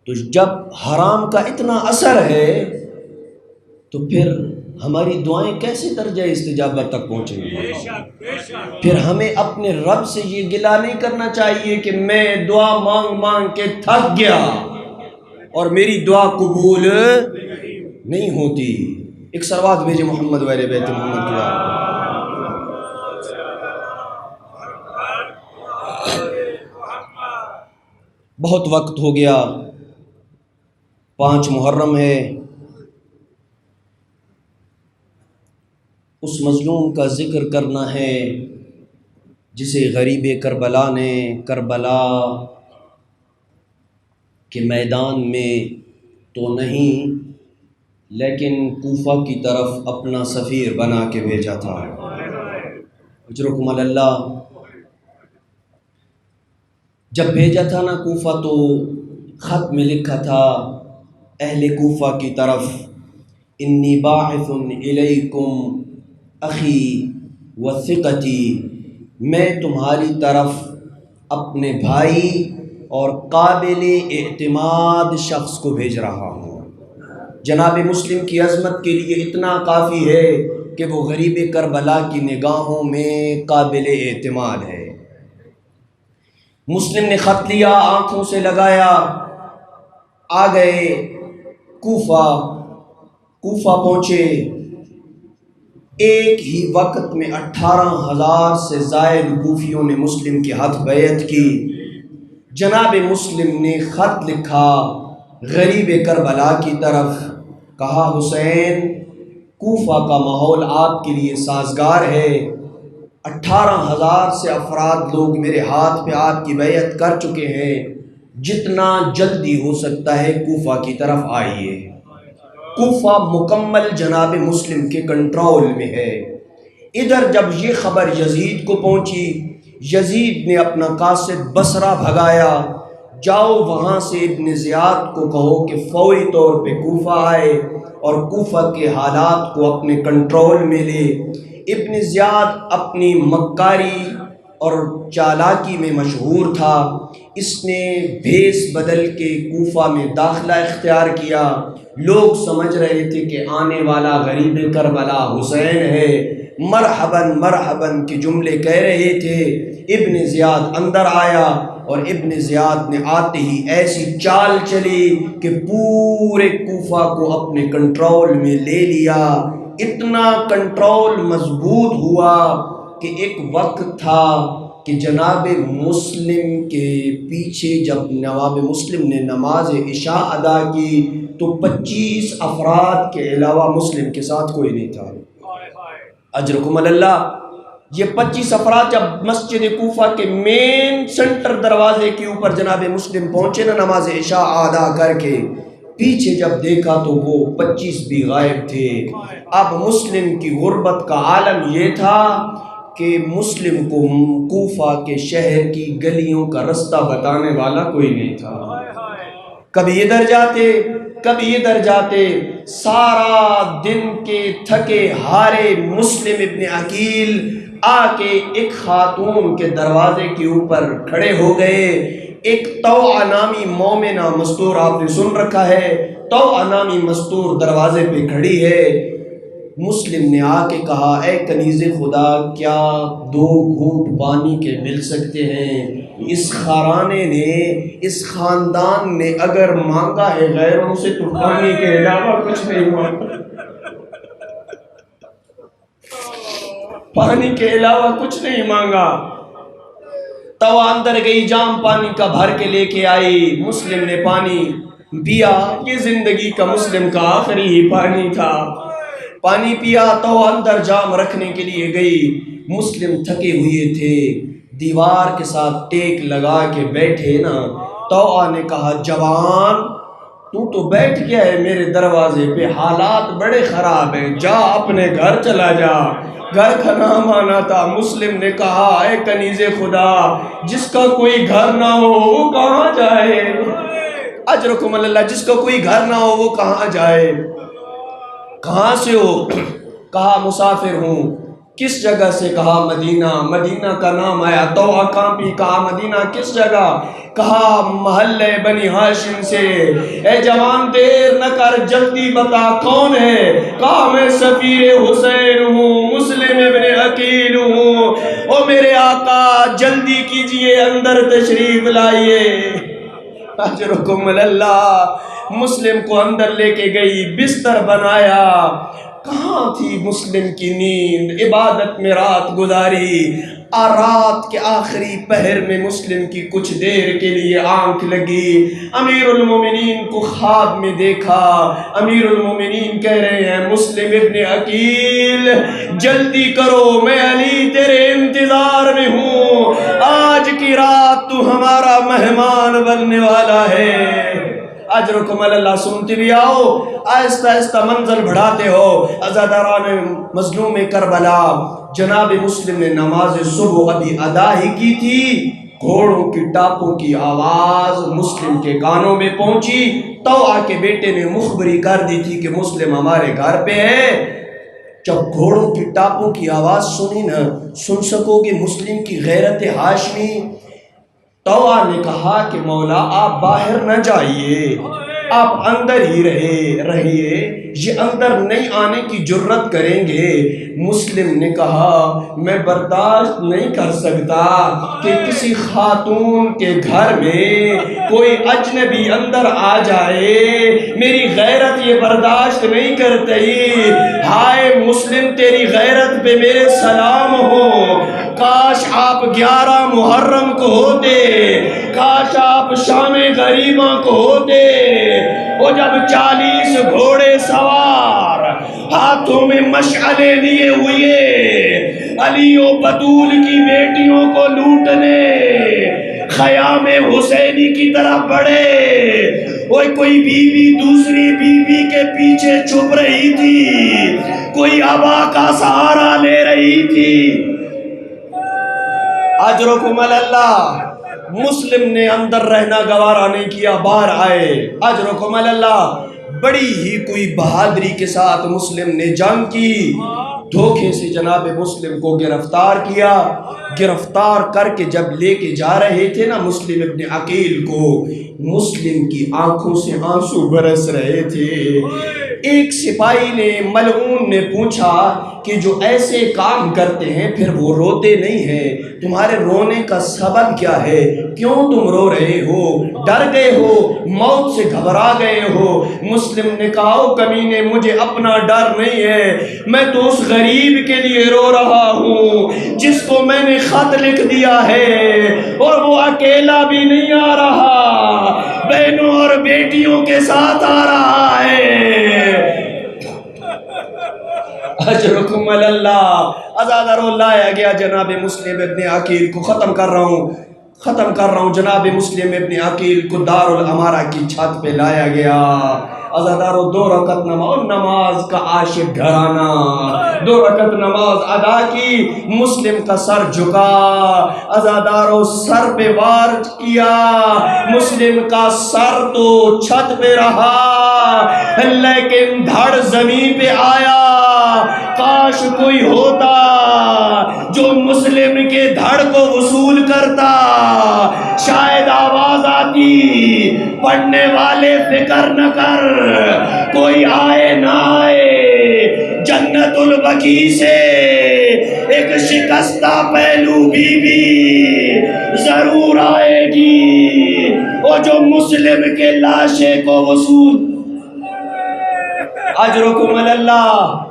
تو جب حرام کا اتنا اثر ہے تو پھر ہماری دعائیں کیسے درجہ استجابت تک پہنچیں گی؟ پھر ہمیں اپنے رب سے یہ گلہ نہیں کرنا چاہیے کہ میں دعا مانگ مانگ کے تھک گیا اور میری دعا قبول نہیں ہوتی۔ ایک صلوات بھیجے محمد وآل بیت محمد کی بات۔ بہت وقت ہو گیا، 5 محرم ہے، اس مظلوم کا ذکر کرنا ہے جسے غریب کربلا نے کربلا کے میدان میں تو نہیں لیکن کوفہ کی طرف اپنا سفیر بنا کے بھیجا تھا۔ اجرکم اللہ۔ جب بھیجا تھا نا کوفہ تو خط میں لکھا تھا اہل کوفہ کی طرف، انی باعث الیکم اخی وثقتی، میں تمہاری طرف اپنے بھائی اور قابل اعتماد شخص کو بھیج رہا ہوں۔ جناب مسلم کی عظمت کے لیے اتنا کافی ہے کہ وہ غریب کربلا کی نگاہوں میں قابل اعتماد ہے۔ مسلم نے خط لیا، آنکھوں سے لگایا، آ گئے کوفہ پہنچے۔ ایک ہی وقت میں 18,000 سے زائد کوفیوں نے مسلم کے ہاتھ بیعت کی۔ جناب مسلم نے خط لکھا غریب کربلا کی طرف، کہا حسین کوفہ کا ماحول آپ کے لیے سازگار ہے، 18,000 سے افراد لوگ میرے ہاتھ پہ آپ کی بیعت کر چکے ہیں، جتنا جلدی ہو سکتا ہے کوفہ کی طرف آئیے۔ کوفہ مکمل جناب مسلم کے کنٹرول میں ہے۔ ادھر جب یہ خبر یزید کو پہنچی، یزید نے اپنا قاصد بصرہ بھگایا، جاؤ وہاں سے ابن زیاد کو کہو کہ فوری طور پہ کوفہ آئے اور کوفہ کے حالات کو اپنے کنٹرول میں لے۔ ابن زیاد اپنی مکاری اور چالاکی میں مشہور تھا، اس نے بھیس بدل کے کوفہ میں داخلہ اختیار کیا۔ لوگ سمجھ رہے تھے کہ آنے والا غریب کربلا حسین ہے، مرحباً مرحباً کے جملے کہہ رہے تھے۔ ابن زیاد اندر آیا اور ابن زیاد نے آتے ہی ایسی چال چلی کہ پورے کوفہ کو اپنے کنٹرول میں لے لیا۔ اتنا کنٹرول مضبوط ہوا کہ ایک وقت تھا کہ جناب مسلم کے پیچھے جب نواب مسلم نے نماز عشاء ادا کی تو 25 افراد کے علاوہ مسلم کے ساتھ کوئی نہیں تھا۔ اجرکم اللہ، یہ 25 افراد جب مسجد کوفہ کے مین سینٹر دروازے کے اوپر جناب مسلم پہنچے نا نماز عشاء ادا کر کے، پیچھے جب دیکھا تو وہ 25 بھی غائب تھے۔ اب مسلم کی غربت کا عالم یہ تھا کہ مسلم کو کوفہ کے شہر کی گلیوں کا رستہ بتانے والا کوئی نہیں تھا۔ کبھی ادھر جاتے کبھی ادھر جاتے، سارا دن کے تھکے ہارے مسلم ابن عقیل آ کے ایک خاتون کے دروازے کے اوپر کھڑے ہو گئے۔ ایک طوعہ نامی مومنہ مستور، آپ نے سن رکھا ہے، طوعہ نامی مستور دروازے پہ کھڑی ہے۔ مسلم نے آ کے کہا اے کنیز خدا، کیا 2 گھونٹ پانی کے مل سکتے ہیں؟ اس خارانے نے، اس خاندان نے اگر مانگا ہے غیروں سے تو پانی کے علاوہ کچھ نہیں مانگا، پانی کے علاوہ کچھ نہیں مانگا۔ تو اندر گئی، جام پانی کا بھر کے لے کے آئی، مسلم نے پانی پیا۔ یہ زندگی کا مسلم کا آخری ہی پانی تھا۔ پانی پیا تو اندر جام رکھنے کے لیے گئی۔ مسلم تھکے ہوئے تھے، دیوار کے ساتھ ٹیک لگا کے بیٹھے نا۔ تو نے کہا جوان تو بیٹھ گیا ہے میرے دروازے پہ، حالات بڑے خراب ہیں، جا اپنے گھر چلا جا۔ گھر کا نام آنا تھا۔ مسلم نے کہا اے کنیز خدا، جس کا کوئی گھر نہ ہو وہ کہاں جائے؟ اجرکم اللہ، جس کا کوئی گھر نہ ہو وہ کہاں جائے؟ کہاں سے ہو؟ کہا مسافر ہوں۔ کس جگہ سے؟ کہا مدینہ۔ مدینہ کا نام آیا تو کانپی، کہا مدینہ کس جگہ؟ کہا محلے بنی ہاشم سے۔ اے جوان دیر نہ کر، جلدی بتا کون ہے؟ کہا میں سفیر حسین ہوں، مسلم ابن عقیل ہوں۔ او میرے آقا جلدی کیجئے، اندر تشریف لائیے۔ اجرکم اللہ، مسلم کو اندر لے کے گئی، بستر بنایا۔ کہاں تھی مسلم کی نیند؟ عبادت میں رات گزاری۔ رات کے آخری پہر میں مسلم کی کچھ دیر کے لیے آنکھ لگی، امیر المومنین کو خواب میں دیکھا۔ امیر المومنین کہہ رہے ہیں مسلم ابن عقیل جلدی کرو، میں علی تیرے انتظار میں ہوں، آج کی رات تو ہمارا مہمان بننے والا ہے۔ اجرکم اللہ، سنتے بھی آؤ، آہستہ آہستہ منزل بڑھاتے ہو۔ عزاداران مظلوم کربلا، جناب مسلم نے نماز صبح ابھی ادا ہی کی تھی گھوڑوں کی ٹاپوں کی آواز مسلم کے کانوں میں پہنچی۔ طوع کے بیٹے نے مخبری کر دی تھی کہ مسلم ہمارے گھر پہ ہے۔ جب گھوڑوں کی ٹاپوں کی آواز سنی نا، سن سکو گے مسلم کی غیرت ہاشمی۔ طوع نے کہا کہ مولا آپ باہر نہ جائیے، آپ اندر ہی رہیے، یہ اندر نہیں آنے کی جرت کریں گے۔ مسلم نے کہا میں برداشت نہیں کر سکتا کہ کسی خاتون کے گھر میں کوئی اجنبی اندر آ جائے، میری غیرت یہ برداشت نہیں کرتی۔ ہائے مسلم تیری غیرت پہ میرے سلام ہو، کاش آپ 11 محرم کو ہوتے، کاش آپ شام غریباں کو ہوتے، وہ جب 40 گھوڑے سوار ہاتھوں میں مشعلیں لیے ہوئے علی و بطول کی بیٹیوں کو لوٹنے خیام حسینی کی طرف بڑھے۔ کوئی بیوی دوسری بیوی کے پیچھے چھپ رہی تھی، کوئی عبا کا سہارا لے رہی تھی۔ اجرکم اللہ، مسلم نے اندر رہنا گوارا نہیں کیا، باہر آئے۔ اجرکم اللہ، بڑی ہی کوئی بہادری کے ساتھ مسلم نے جنگ کی، دھوکے سے جناب مسلم کو گرفتار کیا۔ گرفتار کر کے جب لے کے جا رہے تھے نا مسلم ابن عقیل کو، مسلم کی آنکھوں سے آنسو برس رہے تھے۔ ایک سپاہی نے، ملعون نے پوچھا کہ جو ایسے کام کرتے ہیں پھر وہ روتے نہیں ہیں، تمہارے رونے کا سبب کیا ہے؟ کیوں تم رو رہے ہو؟ ڈر گئے ہو؟ موت سے گھبرا گئے ہو؟ مسلم نے کہا او کمینے، مجھے اپنا ڈر نہیں ہے، میں تو اس غریب کے لیے رو رہا ہوں جس کو میں نے خط لکھ دیا ہے، اور وہ اکیلا بھی نہیں آ رہا، بہنوں اور بیٹیوں کے ساتھ آ رہا ہے۔ اجرکم اللہ، ازادارو لایا گیا جناب مسلم ابن عقیل کو، ختم کر رہا ہوں جناب مسلم ابن عقیل کو دار الامارہ کی چھت پہ لایا گیا۔ ازادارو 2 رکعت نماز کا عاشق گھرانہ، 2 رکعت نماز ادا کی، مسلم کا سر جھکا، ازادارو سر پہ وار کیا، مسلم کا سر تو چھت پہ رہا لیکن دھڑ زمین پہ آیا۔ کاش کوئی ہوتا جو مسلم کے دھڑ کو وصول کرتا، شاید آواز آتی پڑھنے والے فکر نہ کر، کوئی آئے نہ آئے، جنت البقیع سے ایک شکستہ پہلو بی بی ضرور آئے گی، اور جو مسلم کے لاشے کو وصول۔ اجرکم اللہ،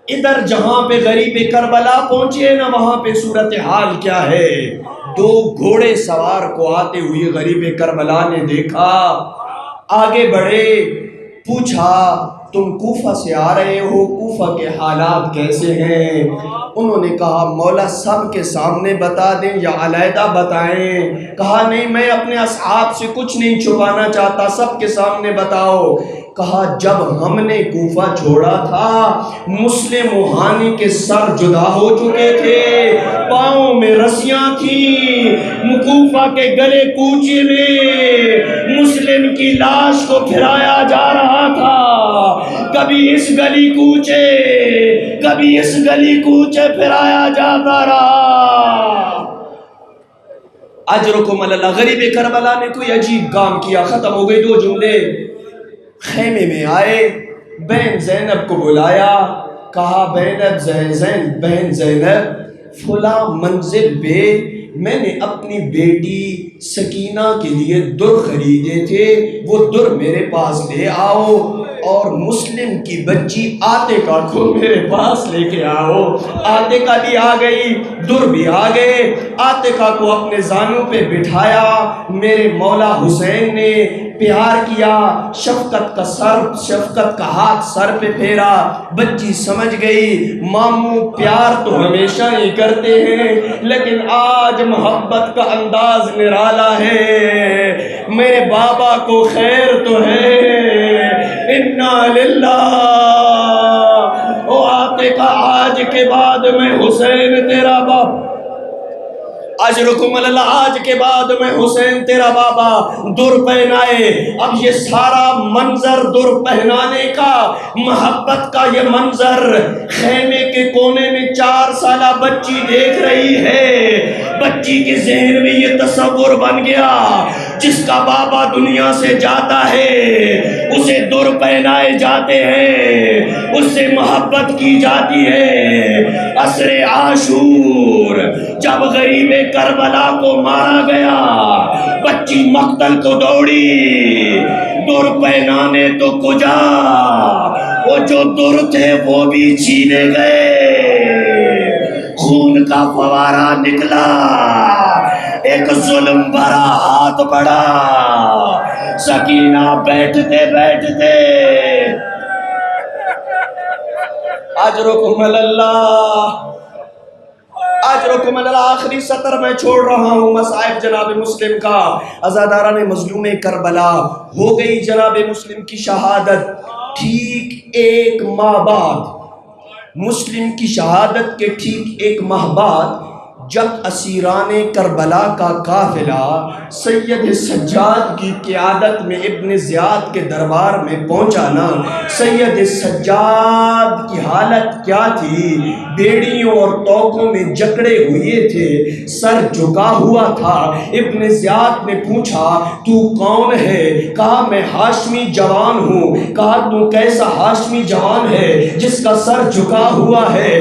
ادھر جہاں پہ غریب کربلا پہنچے نا وہاں پہ صورتحال کیا ہے؟ 2 گھوڑے سوار کو آتے ہوئے غریب کربلا نے دیکھا، آگے بڑھے، پوچھا تم کوفہ سے آ رہے ہو، کوفہ کے حالات کیسے ہیں؟ انہوں نے کہا مولا سب کے سامنے بتا دیں یا علیحدہ بتائیں؟ کہا نہیں، میں اپنے اصحاب سے کچھ نہیں چھپانا چاہتا، سب کے سامنے بتاؤ۔ کہا جب ہم نے کوفہ چھوڑا تھا مسلم وہانی کے سر جدا ہو چکے تھے، پاؤں میں رسیاں تھیں، کوفہ کے گلے کوچے میں مسلم کی لاش کو پھرایا جا رہا تھا، کبھی اس گلی کوچے کبھی اس گلی کوچے پھرایا جاتا رہا۔ اجرکم اللہ، غریب کربلا نے کوئی عجیب کام کیا، ختم ہو گئی 2 جملے۔ خیمے میں آئے، بہن زینب کو بلایا، کہا بہن زینب فلاں منزل پہ میں نے اپنی بیٹی سکینہ کے لیے در خریدے تھے، وہ در میرے پاس لے آؤ، اور مسلم کی بچی عاتقہ کو میرے پاس لے کے آؤ۔ عاتقہ بھی آ گئی، در بھی آ گئے، عاتقہ کو اپنے زانوں پہ بٹھایا، میرے مولا حسین نے پیار کیا، شفقت کا ہاتھ سر پہ پھیرا، بچی سمجھ گئی ماموں پیار تو ہمیشہ ہی کرتے ہیں لیکن آج محبت کا انداز نرالا ہے، میرے بابا کو خیر تو ہے، انا للہ، او عاتقہ آج کے بعد میں حسین تیرا باپ۔ اجرکم اللہ، آج کے بعد میں حسین تیرا بابا در پہنائے۔ اب یہ سارا منظر در پہنانے کا، محبت کا یہ منظر خیمے کے کونے میں 4 سالہ بچی دیکھ رہی ہے۔ بچی کے ذہن میں یہ تصور بن گیا، جس کا بابا دنیا سے جاتا ہے اسے در پہنائے جاتے ہیں، اس سے محبت کی جاتی ہے۔ عصر عاشور جب غریب کربلا کو مارا گیا، بچی مقتل کو دوڑی، در پہنانے تو کجا، وہ جو در تھے وہ بھی چھینے گئے، خون کا فوارہ نکلا، ایک ظلم بھرا ہاتھ بڑھا۔ سکینہ بیٹھتے بیٹھتے اجرکم اللہ، اجرکم اللہ، آخری سطر میں چھوڑ رہا ہوں مصائب جناب مسلم کا۔ عزاداران مظلوم کربلا، ہو گئی جناب مسلم کی شہادت ٹھیک 1 ماہ بعد، مسلم کی شہادت کے ٹھیک 1 ماہ بعد جب اسیران کربلا کا قافلہ سید سجاد کی قیادت میں ابن زیاد کے دربار میں پہنچا نا، سید سجاد کی حالت کیا تھی؟ بیڑیوں اور توکوں میں جکڑے ہوئے تھے، سر جھکا ہوا تھا۔ ابن زیاد نے پوچھا تو کون ہے؟ کہا میں ہاشمی جوان ہوں۔ کہا تو کیسا ہاشمی جوان ہے جس کا سر جھکا ہوا ہے؟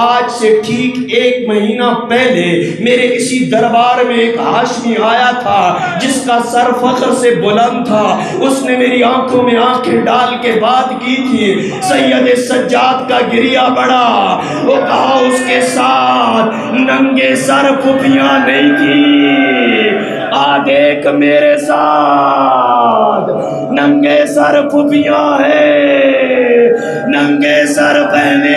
آج سے ٹھیک 1 مہینہ پہلے میرے اسی دربار میں ایک ہاشمی آیا تھا جس کا سر فخر سے بلند تھا، اس نے میری آنکھوں میں آنکھیں ڈال کے بات کی تھی۔ سید سجاد کا گریہ بڑھا، وہ کہا اس کے ساتھ ننگے سر پھوپھیاں نہیں تھی، آ دیکھ میرے ساتھ ننگے سر پھوپھیاں ہیں، ننگے سر پہنے